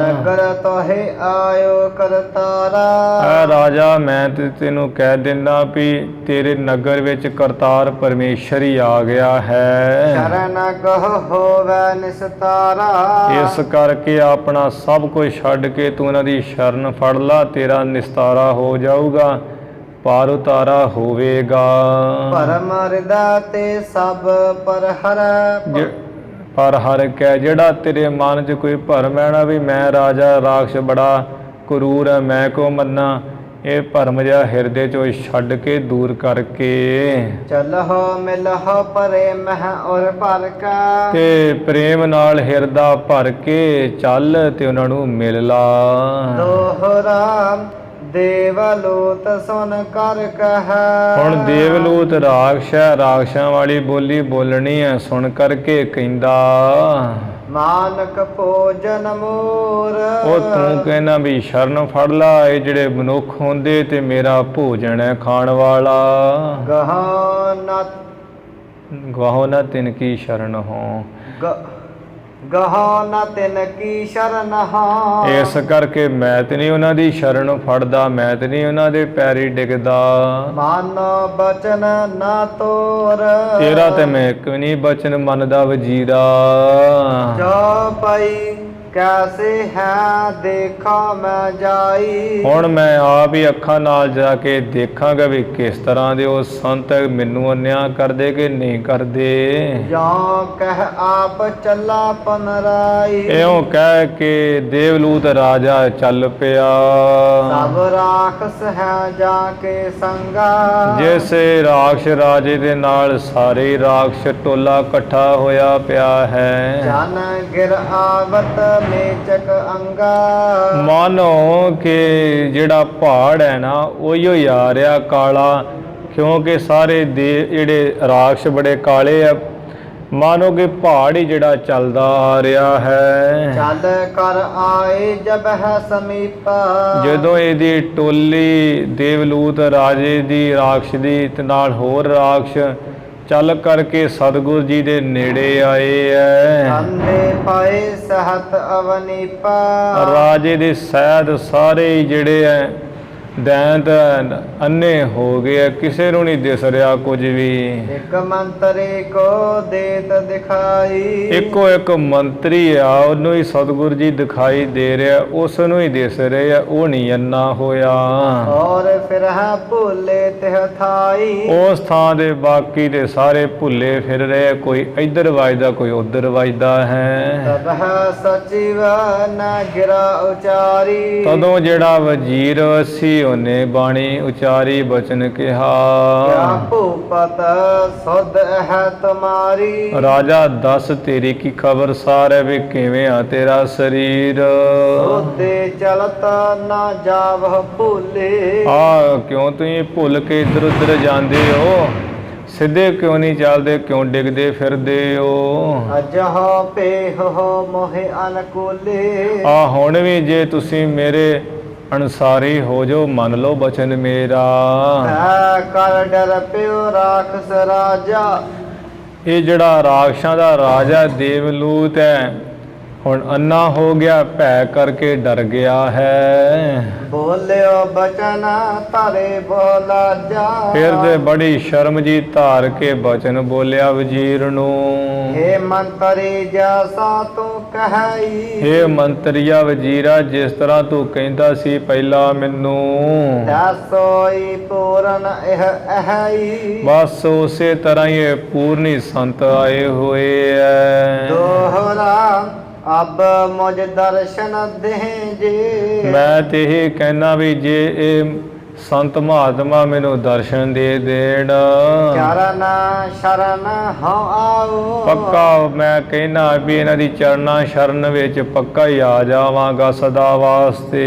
ਨਗਰ ਤੋਹਿ ਆਇਓ ਕਰਤਾਰਾ। ਐ ਰਾਜਾ, ਮੈਂ ਤੇ ਤੈਨੂੰ ਕਹਿ ਦਿੰਦਾ ਵੀ ਤੇਰੇ ਨਗਰ ਵਿੱਚ ਕਰਤਾਰ ਪਰਮੇਸ਼ਰ ਹੀ ਆ ਗਿਆ ਹੈ। ਸ਼ਰਨ ਗਹੁ ਹੋਵੈ ਨਿਸਤਾਰਾ। ਇਸ ਕਰਕੇ ਆਪਣਾ ਸਭ ਕੁਝ ਛੱਡ ਕੇ ਤੂੰ ਉਹਨਾਂ ਦੀ ਸ਼ਰਨ ਫੜ ਲਾ, ਤੇਰਾ ਨਿਸਤਾਰਾ ਹੋ ਜਾਊਗਾ, ਪਾਰ ਉਤਾਰਾ ਹੋਵੇਗਾ। ਪਰਮ ਹਿਰਦਾ ਤੇ ਸਭ ਪਰ ਹਰੈ। ਪਰ ਹਰ ਕਹਿ, ਜਿਹੜਾ ਤੇਰੇ ਮਨ 'ਚ ਕੋਈ ਭਰਮ ਹੈ ਨਾ ਵੀ ਮੈਂ ਰਾਜਾ ਰਾਖਸ਼ ਬੜਾ ਕਰੂਰ ਹੈ, ਮੈਂ ਕੋ ਮੰਨਾਂ, ਇਹ ਭਰਮ ਜਿਹਾ ਹਿਰਦੇ 'ਚੋਂ ਛੱਡ ਕੇ ਦੂਰ ਕਰਕੇ ਚਲਹੁ ਮਿਲਹੁ ਪਰੇ ਮਹਿ ਔਰ ਭਰ ਕਾ। ਤੇ ਪ੍ਰੇਮ ਨਾਲ ਹਿਰਦਾ ਭਰ ਕੇ ਚੱਲ ਤੇ ਉਹਨਾਂ ਨੂੰ ਮਿਲ ਲਾ। ਦੋਹਰਾ ਦੇਵਲੂਤ ਸੁਨ ਕਰ ਕਹੈ। ਹੁਣ ਦੇਵਲੂਤ ਰਾਖਸ਼ ਹੈ, ਰਾਖਸ਼ਾਂ ਵਾਲੀ ਬੋਲੀ ਬੋਲਣੀ ਹੈ, ਸੁਣ ਕਰਕੇ ਕਹਿੰਦਾ ਮਾਨਕ ਭੋਜਨ ਮੋਰ। ਉਹ ਤੂੰ ਕਹਿਣਾ ਵੀ ਸ਼ਰਨ ਫੜ ਲਾ, ਇਹ ਜਿਹੜੇ ਮਨੁੱਖ ਹੁੰਦੇ ਤੇ ਮੇਰਾ ਭੋਜਨ ਹੈ ਖਾਣ ਵਾਲਾ। ਗਾਹੋ ਨਾ ਤਿਨ ਕੀ ਸ਼ਰਨ ਹੋ। ਗਹੋ ਨ ਤਿਨ ਕੀ ਸ਼ਰਨ ਹੋ। ਇਸ ਕਰਕੇ ਮੈਂ ਤੇ ਨਹੀਂ ਉਹਨਾਂ ਦੀ ਸ਼ਰਨ ਫੜਦਾ, ਮੈਂ ਤੇ ਨਹੀਂ ਉਹਨਾਂ ਦੇ ਪੈਰੀ ਡਿੱਗਦਾ। ਮਾਨੋ ਬਚਨ ਨਾ ਤੋਰ। ਤੇਰਾ ਤੇ ਮੈਂ ਇੱਕ ਵੀ ਨਹੀਂ ਬਚਨ ਮੰਨਦਾ ਵਜ਼ੀਰਾ। ਜੋ ਪਈ ਕੈਸੇ ਹੈ ਦੇਖਾ ਮੈਂ ਜਾਈ। ਹੁਣ ਮੈਂ ਆਪ ਹੀ ਅੱਖਾਂ ਨਾਲ ਜਾ ਕੇ ਦੇਖਾਂਗਾ ਵੀ ਕਿਸ ਤਰ੍ਹਾਂ ਦੇ ਉਹ ਸੰਤ ਮੈਨੂੰ ਅਨਿਆਂ ਕਰਦੇ ਕਿ ਨਹੀਂ ਕਰਦੇ। ਜੋ ਕਹਿ ਆਪ ਚੱਲਾ ਪਨਰਾਈ। ਇਉਂ ਕਹਿ ਕੇ ਦੇਵਲੂਤ ਰਾਜਾ ਚੱਲ ਪਿਆ। ਸਭ ਰਾਖਸ ਹੈ ਜਾ ਕੇ ਸੰਗਾ। ਜਿਸ ਰਾਖਸ਼ ਰਾਜੇ ਦੇ ਨਾਲ ਸਾਰੇ ਰਾਖਸ਼ ਟੋਲਾ ਇਕੱਠਾ ਹੋਇਆ ਪਿਆ ਹੈ। ਜਨ ਗਿਰ ਆਵਤ ਮੇਚਕ ਅੰਗਾ। ਮਾਨੋ ਕਿ ਜਿਹੜਾ ਪਹਾੜ ਹੈ ਨਾ ਉਹੀਓ ਹੀ ਆ ਰਿਹਾ ਕਾਲਾ, ਕਿਉਂਕਿ ਸਾਰੇ ਦੇ ਜਿਹੜੇ ਰਾਖਸ਼ ਬੜੇ ਕਾਲੇ ਆ। ਮਾਨੋ ਕਿ ਪਹਾੜ ਹੀ ਜਿਹੜਾ ਚੱਲਦਾ ਆ ਰਿਹਾ ਹੈ। ਚੱਲ ਕਰ ਆਏ ਜਬ ਹੈ ਸਮੀਪ। ਜਦੋਂ ਇਹਦੀ ਟੋਲੀ ਦੇਵਲੂਤ ਰਾਜੇ ਦੀ ਰਾਖਸ਼ ਦੀ ਤੇ ਨਾਲ ਹੋਰ ਰਾਖਸ਼ ਚੱਲ ਕਰਕੇ ਸਤਿਗੁਰ ਜੀ ਦੇ ਨੇੜੇ ਆਏ ਐ। ਅੰਦੇ ਪਾਏ ਸਹਤ ਅਵਨੀਪਾ। ਰਾਜੇ ਦੇ ਸੈਦ ਸਾਰੇ ਜਿਹੜੇ ਐ ਦੈਂਤ ਅੰਨੇ ਹੋ ਗਏ, ਕਿਸੇ ਨੂੰ ਨਹੀਂ ਦਿਸ ਰਿਹਾ ਕੁਝ ਵੀ। ਇੱਕ ਮੰਤਰੀ ਕੋ ਦੇਤ ਦਿਖਾਈ। ਇੱਕੋ ਇੱਕ ਮੰਤਰੀ ਆ, ਉਹਨੂੰ ਹੀ ਸਤਿਗੁਰ ਜੀ ਦਿਖਾਈ ਦੇ ਰਿਹਾ, ਉਸ ਨੂੰ ਹੀ ਦਿਸ ਰਹੇ ਆ, ਉਹ ਨਹੀਂ ਅੰਨਾ ਹੋਇਆ। ਔਰ ਫਿਰ ਹੈ ਭੁੱਲੇ ਤਿਹ ਥਾਈ। ਉਸ ਥਾਂ ਦੇ ਬਾਕੀ ਦੇ ਸਾਰੇ ਭੁੱਲੇ ਫਿਰ ਰਹੇ, ਕੋਈ ਇੱਧਰ ਵੱਜਦਾ ਕੋਈ ਉੱਧਰ ਵੱਜਦਾ ਹੈ। ਤਬ ਹੈ ਸਚਿਵ ਨ ਗਿਰਾ ਉਚਾਰੀ। ਤਦੋਂ ਜਿਹੜਾ ਵਜ਼ੀਰ ਸੀ ਉਹਨੇ ਬਾਣੀ ਉਚਾਰੀ ਬਚਨ ਕਿਹਾ। ਕਿਆ ਭੂਪਤ ਸੁਧ ਹੈ ਤੁਮਾਰੀ। ਰਾਜਾ ਦੱਸ ਤੇਰੀ ਕੀ ਖਬਰ ਸਾਰ ਹੈ ਵੀ ਕਿਵੇਂ ਆ ਤੇਰਾ ਸਰੀਰ। ਉਹਦੇ ਚਲਤ ਨਾ ਜਾਵ ਭੁੱਲੇ। ਆ ਕਿਉਂ ਤੁਸੀਂ ਭੁੱਲ ਕੇ ਇੱਧਰ ਉੱਧਰ ਜਾਂਦੇ ਹੋ, ਸਿੱਧੇ ਕਿਉਂ ਨਹੀਂ ਚੱਲਦੇ, ਕਿਉਂ ਡਿੱਗਦੇ ਫਿਰਦੇ ਹੋ। ਅਜਹ ਪੇਹ ਮੋਹਿ ਅਨਕੂਲੇ। ਆ ਹੁਣ ਵੀ ਜੇ ਤੁਸੀਂ ਮੇਰੇ ਅਨਸਾਰੀ ਹੋ ਜੋ, ਮੰਨ ਲਓ ਬਚਨ ਮੇਰਾ। ਹੈ ਕਰ ਡਰ ਪਿਓ ਰਾਖਸ ਰਾਜਾ। ਇਹ ਜਿਹੜਾ ਰਾਖਸ਼ਾਂ ਦਾ ਰਾਜਾ ਦੇਵਲੂਤ ਹੈ, ਹੁਣ ਅੰਨਾ ਹੋ ਗਿਆ, ਭੈ ਕਰਕੇ ਡਰ ਗਿਆ ਹੈ। ਬੋਲਿਓ ਬਚਨ ਧਰੇ ਬੋਲਾ ਜਾ। ਫਿਰ ਤੇ ਬੜੀ ਸ਼ਰਮ ਜੀ ਧਾਰ ਕੇ ਬਚਨ ਬੋਲਿਆ ਵਜ਼ੀਰ ਨੂੰ। ਹੇ ਮੰਤਰੀ ਜੈਸਾ ਤੂੰ ਕਹਈ, ਹੇ ਮੰਤਰੀਆ ਵਜ਼ੀਰਾ, ਜਿਸ ਤਰ੍ਹਾਂ ਤੂੰ ਕਹਿੰਦਾ ਸੀ ਪਹਿਲਾਂ ਮੈਨੂੰ, ਦਸੋਈ ਪੂਰਨ ਇਹ ਅਹਈ। ਬਸ ਉਸੇ ਤਰ੍ਹਾਂ ਹੀ ਇਹ ਪੂਰਨੀ ਸੰਤ ਆਏ ਹੋਏ ਐ। ਦੋਹਰਾ ਅਬ ਮੁਝ ਦਰਸ਼ਨ ਦੇ ਜੇ। ਮੈਂ ਤੇ ਇਹ ਕਹਿਣਾ ਵੀ ਜੇ ਇਹ ਸੰਤ ਮਹਾਤਮਾ ਮੈਨੂੰ ਦਰਸ਼ਨ ਦੇ ਦੇਣ, ਚਰਨ ਸ਼ਰਨ ਹਉ ਆਓ। ਪੱਕਾ ਮੈਂ ਕਹਿਣਾ ਵੀ ਇਹਨਾਂ ਦੀ ਚਰਨਾਂ ਸ਼ਰਨ ਵਿੱਚ ਪੱਕਾ ਹੀ ਆ ਜਾਵਾਂਗਾ ਸਦਾ ਵਾਸਤੇ।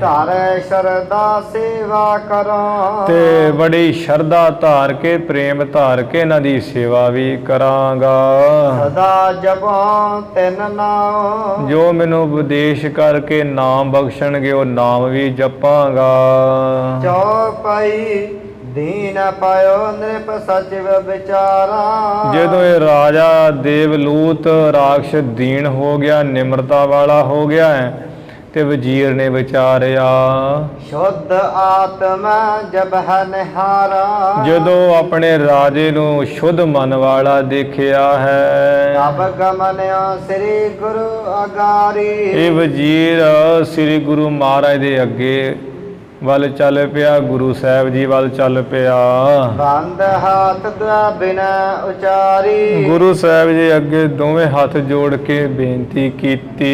ਧਰ ਸ਼ਰਧਾ ਸੇਵਾ ਕਰੋ, ਤੇ ਬੜੀ ਸ਼ਰਧਾ ਧਾਰ ਕੇ ਪ੍ਰੇਮ ਧਾਰ ਕੇ ਇਹਨਾਂ ਦੀ ਸੇਵਾ ਵੀ ਕਰਾਂਗਾ। ਸਦਾ ਜਪੋ ਤਿਨ ਨਾਮ, ਜੋ ਮੈਨੂੰ ਉਪਦੇਸ਼ ਕਰਕੇ ਨਾਮ ਬਖਸ਼ਣਗੇ ਉਹ ਨਾਮ ਵੀ ਜਪਾਂਗਾ। ਚੌਪਈ ਦੀਨ ਪਾਇਓ ਨਿਰਪ ਸਚਿਵ ਵਿਚਾਰਾ। ਜਦੋਂ ਇਹ ਰਾਜਾ ਦੇਵਲੂਤ ਰਾਖਸ਼ ਦੀਨ ਹੋ ਗਿਆ, ਨਿਮਰਤਾ ਵਾਲਾ ਹੋ ਗਿਆ ਹੈ, ਤੇ ਵਜ਼ੀਰ ਨੇ ਵਿਚਾਰਿਆ, ਸ਼ੁੱਧ ਆਤਮਾ ਜਬ ਹੈ ਨਿਹਾਰਾ। ਜਦੋਂ ਆਪਣੇ ਰਾਜੇ ਨੂੰ ਸ਼ੁੱਧ ਮਨ ਵਾਲਾ ਦੇਖਿਆ ਹੈ, ਤਬ ਗਮਨਿਓ ਸ੍ਰੀ ਗੁਰੂ ਅਗਾਰੀ। ਇਹ ਵਜ਼ੀਰ ਸ੍ਰੀ ਗੁਰੂ ਮਹਾਰਾਜ ਦੇ ਅੱਗੇ ਵੱਲ ਚੱਲ ਪਿਆ, ਗੁਰੂ ਸਾਹਿਬ ਜੀ ਵੱਲ ਚੱਲ ਪਿਆ। ਬੰਦ ਹੱਥ ਦਾ ਬਿਨਾ ਉਚਾਰੀ, ਗੁਰੂ ਸਾਹਿਬ ਜੀ ਅੱਗੇ ਦੋਵੇਂ ਹੱਥ ਜੋੜ ਕੇ ਬੇਨਤੀ ਕੀਤੀ,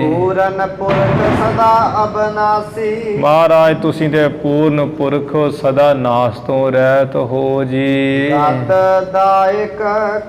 ਪੂਰਨ ਪੁਰਖ ਸਦਾ ਅਬਨਾਸੀ। ਮਹਾਰਾਜ ਤੁਸੀਂ ਤੇ ਪੂਰਨ ਪੁਰਖ ਹੋ, ਸਦਾ ਨਾਸ ਤੋਂ ਰਹਿਤ ਹੋ ਜੀ। ਗਤ ਦਾਇਕ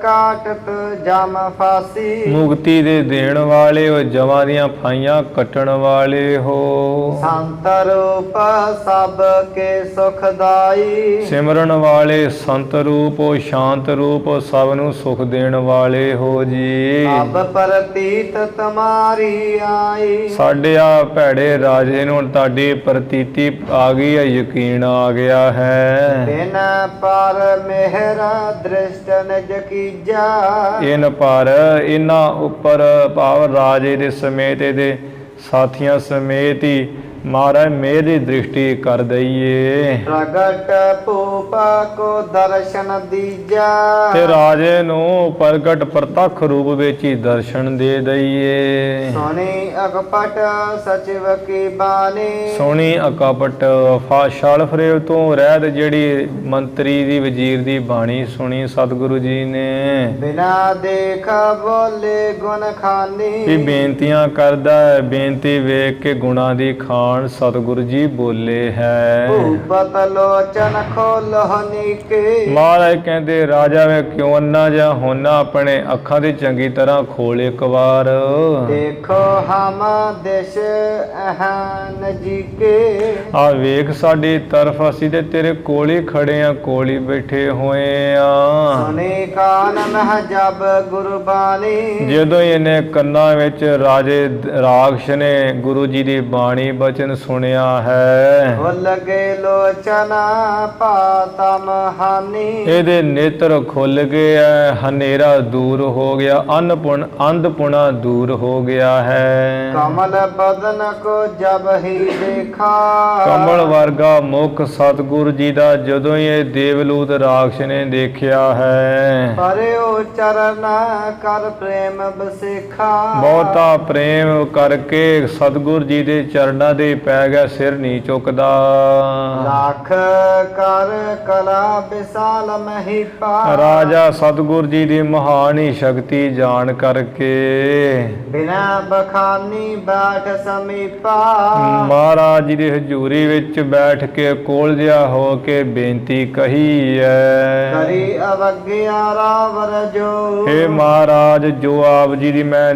ਕਾਟਤ ਜਮ ਫਾਸੀ, ਮੁਕਤੀ ਦੇ ਦੇਣ ਵਾਲੇ ਹੋ, ਜਮਾਂ ਦੀਆਂ ਫਾਈਆਂ ਕੱਟਣ ਵਾਲੇ ਹੋ। ਸੰਤ ਰੂਪ ਸਭ ਕੇ ਸੁਖਦਾਈ, ਸਿਮਰਨ ਵਾਲੇ ਸੰਤ ਰੂਪ ਹੋ, ਸ਼ਾਂਤ ਰੂਪ ਹੋ, ਸਭ ਨੂੰ ਸੁਖ ਦੇਣ ਵਾਲੇ ਹੋ ਜੀ। ਅਬ ਪ੍ਰਤੀਤ ਤੁਮਾਰੀ ਆਈ, ਸਾਡੇ ਆ ਭੈੜੇ ਰਾਜੇ ਨੂੰ ਤੁਹਾਡੀ ਪ੍ਰਤੀਤੀ ਆ ਗਈ ਹੈ, ਯਕੀਨ ਆ ਗਿਆ ਹੈ। ਬਿਨ ਪਰ ਮਿਹਰ ਦ੍ਰਿਸ਼ਟ ਨਿਜ ਕੀਜਾ। ਇਨ ਪਰ ਇਹਨਾਂ ਉੱਪਰ ਭਾਵ ਰਾਜੇ ਦੇ ਸਮੇਤ ਇਹਦੇ ਸਾਥੀਆਂ ਸਮੇਤ ਹੀ ਮਹਾਰਾਜ ਮੇਰੀ ਦ੍ਰਿਸ਼ਟੀ ਕਰ ਦਈਏ। ਪ੍ਰਗਟ ਭੂਪ ਕੋ ਦਰਸ਼ਨ ਦੀਜਾ, ਤੇ ਰਾਜੇ ਨੂੰ ਪ੍ਰਗਟ ਪ੍ਰਤੱਖ ਰੂਪ ਵਿੱਚ ਹੀ ਦਰਸ਼ਨ ਦੇ ਦਈਏ। ਸੋਨੀ ਅਕਪਟ ਸਚਿਵ ਕੀ ਬਾਣੀ, ਸੋਹਣੀ ਅਕਾਪਟ ਫਾਸ਼ਲ ਫਰੇਵ ਤੋਂ ਰਹਿਤ ਜਿਹੜੀ ਮੰਤਰੀ ਦੀ ਵਜ਼ੀਰ ਦੀ ਬਾਣੀ ਸੁਣੀ ਸਤਿਗੁਰੂ ਜੀ ਨੇ। ਬਿਨਾ ਦੇਖ ਬੋਲੇ ਗੁਣ ਵੀ ਖਾਨੀ, ਬੇਨਤੀਆਂ ਕਰਦਾ ਹੈ, ਬੇਨਤੀ ਵੇਖ ਕੇ ਗੁਣਾਂ ਦੀ ਖਾਣ ਸਤਿਗੁਰੂ ਜੀ ਬੋਲੇ ਹੈ। ਭੂਪਤ ਲੋਚਨ ਖੋਲਹੁ ਨੀਕੇ, ਮਹਾਰਾਜ ਕਹਿੰਦੇ ਰਾਜਾ ਵੇ ਕਿਉਂ ਅੰਨਾ ਜਾਂ ਹੋਣਾ, ਆਪਣੇ ਅੱਖਾਂ ਦੀ ਚੰਗੀ ਤਰ੍ਹਾਂ ਖੋਲ ਇੱਕ ਵਾਰ। ਦੇਖੋ ਹਮ ਦਿਸ਼ ਅਹਨ ਜੀ ਕੇ, ਆ ਵੇਖ ਸਾਡੀ ਤਰਫ, ਅਸੀਂ ਤੇ ਤੇਰੇ ਕੋਲ ਹੀ ਖੜੇ ਆ, ਕੋਲ ਹੀ ਬੈਠੇ ਹੋਏ ਆ। ਸੁਨੇ ਕਾਨ ਮਹ ਜਬ ਗੁਰਬਾਣੀ, ਜਦੋਂ ਹੀ ਇਹਨੇ ਕੰਨਾਂ ਵਿੱਚ ਰਾਜੇ ਰਾਖਸ਼ ਨੇ ਗੁਰੂ ਜੀ ਦੀ ਬਾਣੀ ਬਚਨ ਸੁਣਿਆ ਹੈ, ਖੁੱਲ ਗਏ ਲੋਚਨ ਪਾਤਮ ਹਾਨੀ। ਇਹਦੇ ਨੇਤਰ ਖੁੱਲ ਗਏ ਐ, ਹਨੇਰਾ ਦੂਰ ਹੋ ਗਿਆ, ਅੰਧਪੁਣਾ ਦੂਰ ਹੋ ਗਿਆ ਹੈ। ਕਮਲ ਬਦਨ ਕੋ ਜਬ ਹੀ ਦੇਖਾ, ਕਮਲ ਵਰਗਾ ਮੁਖ ਸਤਿਗੁਰੂ ਜੀ ਦਾ ਜਦੋਂ ਹੀ ਇਹ ਦੇਵਲੂਤ ਰਾਖਸ਼ ਨੇ ਦੇਖਿਆ ਹੈ, ਪਰਿਓ ਚਰਨ ਕਰ ਪ੍ਰੇਮ ਬਸੇਖਾ। ਬਹੁਤਾ ਪ੍ਰੇਮ ਕਰਕੇ ਸਤਿਗੁਰੂ ਜੀ ਦੇ ਚਰਨਾਂ ਦੇ ਪੈ ਗਿਆ, ਸਿਰ ਨਹੀਂ ਚੁੱਕਦਾ। ਲੱਖ ਕਰ ਕਲਾ ਵਿਸਾਲ ਮਹੀਪਾ, ਰਾਜਾ ਸਤਿਗੁਰੂ ਜੀ ਦੀ ਮਹਾਨੀ ਸ਼ਕਤੀ ਜਾਣ ਕਰਕੇ ਬਿਨਾ ਬਖਾਨੀ ਬੈਠ ਸਮੀਪਾ। ਮਹਾਰਾਜ ਜੀ ਦੀ ਹਜ਼ੂਰੀ ਵਿੱਚ ਬੈਠ ਕੇ ਕੋਲ ਜਿਹਾ ਹੋ ਕੇ ਬੇਨਤੀ ਕਹੀ ਹੈ, ਕਰੀ ਅਵਗਿਆ ਰਾਵਰ ਜੋ, ਹੇ ਮਹਾਰਾਜ ਜੋ ਆਪ ਜੀ ਦੀ ਮੈਂ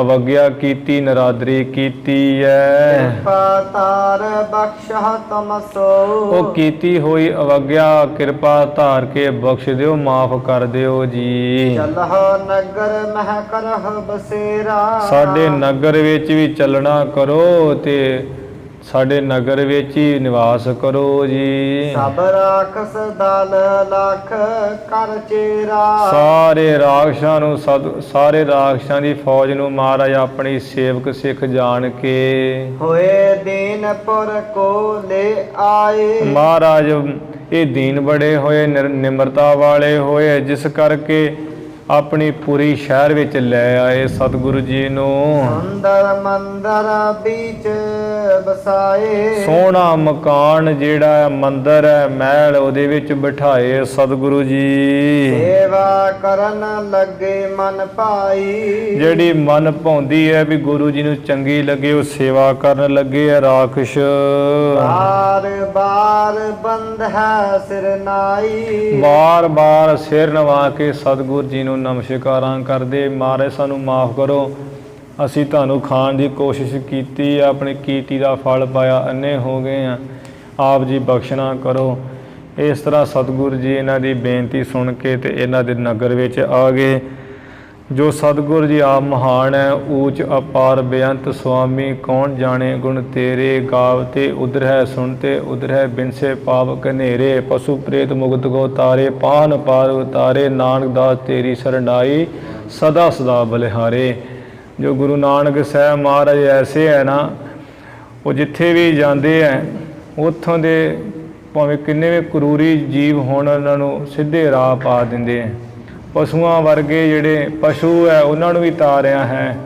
ਅਵਗਿਆ ਕੀਤੀ, ਨਰਾਦਰੀ ਕੀਤੀ ਹੈ, ਪਤਾਰ ਬਖਸ਼ਾ ਤੁਮ ਸੋ। ਉਹ ਕੀਤੀ ਹੋਈ ਅਵਗਿਆ ਕਿਰਪਾ ਧਾਰ ਕੇ ਬਖਸ਼ ਦਿਓ, ਮਾਫ ਕਰ ਦਿਓ ਜੀ। ਚਲਹੁ ਨਗਰ ਮਹਿ ਕਰਹੁ ਬਸੇਰਾ, ਸਾਡੇ ਨਗਰ ਵਿੱਚ ਵੀ ਚੱਲਣਾ ਕਰੋ ਤੇ ਸਾਡੇ ਨਗਰ ਵਿੱਚ ਹੀ ਨਿਵਾਸ ਕਰੋ ਜੀ। ਸਭ ਰਾਖਸ ਦਲ ਲਖ ਕਰ ਚੇਰਾ। ਸਾਰੇ ਰਾਖਸ਼ਾਂ ਦੀ ਫੌਜ ਨੂੰ ਮਹਾਰਾਜ ਆਪਣੀ ਸੇਵਕ ਸਿੱਖ ਜਾਣ ਕੇ ਹੋਏ ਦੀਨਪੁਰ ਕੋ ਲੈ ਆਏ। ਮਹਾਰਾਜ ਇਹ ਦੀਨ ਬੜੇ ਹੋਏ, ਨਿਮਰਤਾ ਵਾਲੇ ਹੋਏ, ਜਿਸ ਕਰਕੇ ਆਪਣੀ ਪੂਰੀ ਸ਼ਹਿਰ ਵਿੱਚ ਲੈ ਆਏ ਸਤਿਗੁਰੂ ਜੀ ਨੂੰ। ਸੁੰਦਰ ਮੰਦਰ ਵਿੱਚ ਬਸਾਏ। ਸੋਹਣਾ ਮਕਾਨ ਜਿਹੜਾ ਮੰਦਰ ਹੈ, ਮਹਿਲ, ਉਹਦੇ ਵਿੱਚ ਬਿਠਾਏ ਸਤਿਗੁਰੂ ਜੀ। ਸੇਵਾ ਕਰਨ ਲੱਗੇ ਮਨ ਭਾਈ। ਜਿਹੜੀ ਮਨ ਭਾਉਂਦੀ ਹੈ ਵੀ ਗੁਰੂ ਜੀ ਨੂੰ ਚੰਗੀ ਲੱਗੇ, ਉਹ ਸੇਵਾ ਕਰਨ ਲੱਗੇ ਹੈ ਰਾਖਸ਼। ਬਾਰ ਬਾਰ ਬੰਦ ਹੈ ਸਿਰ ਨਾਈ। ਬਾਰ ਬਾਰ ਸਿਰ ਨਵਾ ਕੇ ਸਤਿਗੁਰੂ ਜੀ ਨੂੰ ਨਮਸਕਾਰਾਂ ਕਰਦੇ। ਮਹਾਰਾਜ ਸਾਨੂੰ ਮਾਫ ਕਰੋ, ਅਸੀਂ ਤੁਹਾਨੂੰ ਖਾਣ ਦੀ ਕੋਸ਼ਿਸ਼ ਕੀਤੀ, ਆਪਣੀ ਕੀਤੀ ਦਾ ਫਲ ਪਾਇਆ, ਅੰਨੇ ਹੋ ਗਏ ਆ, ਆਪ ਜੀ ਬਖਸ਼ਣਾ ਕਰੋ। ਇਸ ਤਰ੍ਹਾਂ ਸਤਿਗੁਰੂ ਜੀ ਇਹਨਾਂ ਦੀ ਬੇਨਤੀ ਸੁਣ ਕੇ ਤੇ ਇਹਨਾਂ ਦੇ ਨਗਰ ਵਿੱਚ ਆ ਗਏ। ਜੋ ਸਤਿਗੁਰੂ ਜੀ ਆਪ ਮਹਾਨ ਹੈ, ਊਚ ਅਪਾਰ ਬੇਅੰਤ ਸੁਆਮੀ, ਕੌਣ ਜਾਣੇ ਗੁਣ ਤੇਰੇ। ਗਾਵਤੇ ਉਧਰ ਹੈ ਸੁਣਤੇ ਉਧਰ ਹੈ, ਬਿਨਸੇ ਪਾਪ ਕਨੇਰੇ। ਪਸ਼ੂ ਪ੍ਰੇਤ ਮੁਕਤ ਕੋ ਤਾਰੇ, ਪਾਨ ਪਾਰ ਉਤਾਰੇ। ਨਾਨਕ ਦਾਸ ਤੇਰੀ ਸਰਨਾਈ, ਸਦਾ ਸਦਾ ਬਲਿਹਾਰੇ। ਜੋ ਗੁਰੂ ਨਾਨਕ ਸਾਹਿਬ ਮਹਾਰਾਜ ਐਸੇ ਹੈ ਨਾ, ਉਹ ਜਿੱਥੇ ਵੀ ਜਾਂਦੇ ਹੈ ਉੱਥੋਂ ਦੇ ਭਾਵੇਂ ਕਿੰਨੇ ਵੀ ਕਰੂਰੀ ਜੀਵ ਹੋਣ, ਉਹਨਾਂ ਨੂੰ ਸਿੱਧੇ ਰਾਹ ਪਾ ਦਿੰਦੇ ਹੈ। ਪਸ਼ੂਆਂ ਵਰਗੇ ਜਿਹੜੇ ਪਸ਼ੂ ਹੈ ਉਹਨਾਂ ਨੂੰ ਵੀ ਤਾਰਿਆ ਹੈ,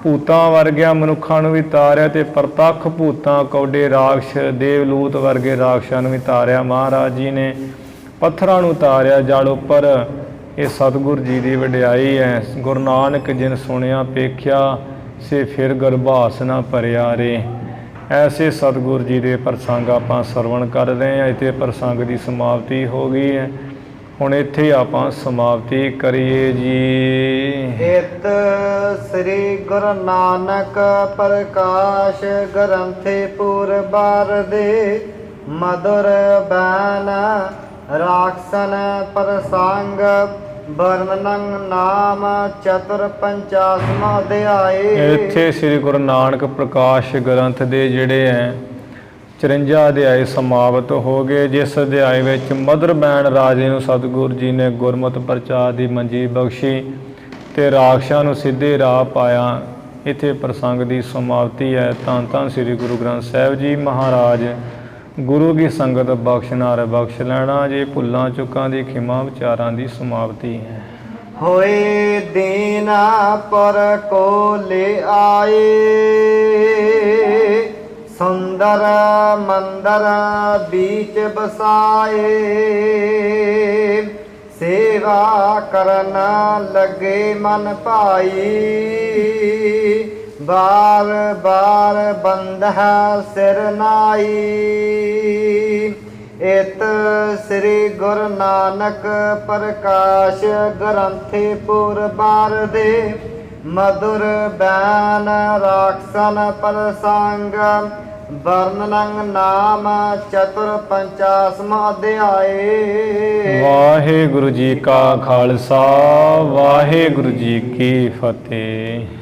ਭੂਤਾਂ ਵਰਗਿਆਂ ਮਨੁੱਖਾਂ ਨੂੰ ਵੀ ਤਾਰਿਆ, ਤੇ ਪ੍ਰਤੱਖ ਭੂਤਾਂ ਕੌਡੇ ਰਾਖਸ਼ ਦੇਵਲੂਤ ਵਰਗੇ ਰਾਖਸ਼ਾਂ ਨੂੰ ਵੀ ਤਾਰਿਆ ਮਹਾਰਾਜ ਜੀ ਨੇ। ਪੱਥਰਾਂ ਨੂੰ ਤਾਰਿਆ ਜਲ ਉੱਪਰ। ਇਹ ਸਤਿਗੁਰੂ ਜੀ ਦੀ ਵਡਿਆਈ ਹੈ। ਗੁਰੂ ਨਾਨਕ ਜਿਨ ਸੁਣਿਆ ਪੇਖਿਆ, ਸੇ ਫਿਰ ਗਰਭਾਸ ਨਾ ਭਰਿਆ ਰੇ। ਐਸੇ ਸਤਿਗੁਰੂ ਜੀ ਦੇ ਪ੍ਰਸੰਗ ਆਪਾਂ ਸਰਵਣ ਕਰ ਰਹੇ ਹਾਂ। ਇੱਥੇ ਪ੍ਰਸੰਗ ਦੀ ਸਮਾਪਤੀ ਹੋ ਗਈ ਹੈ। ਹੁਣ ਇੱਥੇ ਆਪਾਂ ਸਮਾਪਤੀ ਕਰੀਏ ਜੀ। ਇਤ ਸ੍ਰੀ ਗੁਰੂ ਨਾਨਕ ਪ੍ਰਕਾਸ਼ ਗ੍ਰੰਥੇ ਪੂਰਬਾਰ ਦੇ ਮਧੁਰ ਬੈਨ ਰਾਖਸਨ ਪ੍ਰਸੰਗ ਵਰਣਨ ਨਾਮ ਚਤੁਰ ਪੰਚਾਸਮਾ ਅਧਿਆਏ। ਇੱਥੇ ਸ੍ਰੀ ਗੁਰੂ ਨਾਨਕ ਪ੍ਰਕਾਸ਼ ਗ੍ਰੰਥ ਦੇ ਜਿਹੜੇ ਹੈ 54 ਅਧਿਆਏ ਸਮਾਪਤ ਹੋ ਗਏ। ਜਿਸ ਅਧਿਆਏ ਵਿੱਚ ਮਧੁਰ ਬੈਣ ਰਾਜੇ ਨੂੰ ਸਤਿਗੁਰੂ ਜੀ ਨੇ ਗੁਰਮਤਿ ਪ੍ਰਚਾਰ ਦੀ ਮੰਜੀ ਬਖਸ਼ੀ ਤੇ ਰਾਖਸ਼ਾਂ ਨੂੰ ਸਿੱਧੇ ਰਾਹ ਪਾਇਆ। ਇੱਥੇ ਪ੍ਰਸੰਗ ਦੀ ਸਮਾਪਤੀ ਹੈ। ਧੰਨ ਧੰਨ ਸ੍ਰੀ ਗੁਰੂ ਗ੍ਰੰਥ ਸਾਹਿਬ ਜੀ ਮਹਾਰਾਜ। ਗੁਰੂ ਕੀ ਸੰਗਤ ਬਖਸ਼ਨਾਰ ਬਖਸ਼ ਲੈਣਾ। ਜੇ ਭੁੱਲਾਂ ਚੁੱਕਾਂ ਦੀ ਖਿਮਾ ਵਿਚਾਰਾਂ ਦੀ ਸਮਾਪਤੀ ਹੈ। ਹੋਏ ਦੀਨਾਪੁਰ ਕੋ ਲੈ ਆਏ। ਸੁੰਦਰ ਮੰਦਰ बीच बसाए। सेवा करना लगे मन भाई। बार बार बंद है सिर नाई। इत श्री गुरु नानक प्रकाश ग्रंथे पुरबार दे मधुर बैन राखसन प्रसंग वर्णन नाम चतुर पंचासमा अध्याय। वाहिगुरु जी का खालसा वाहिगुरु जी की फतेह।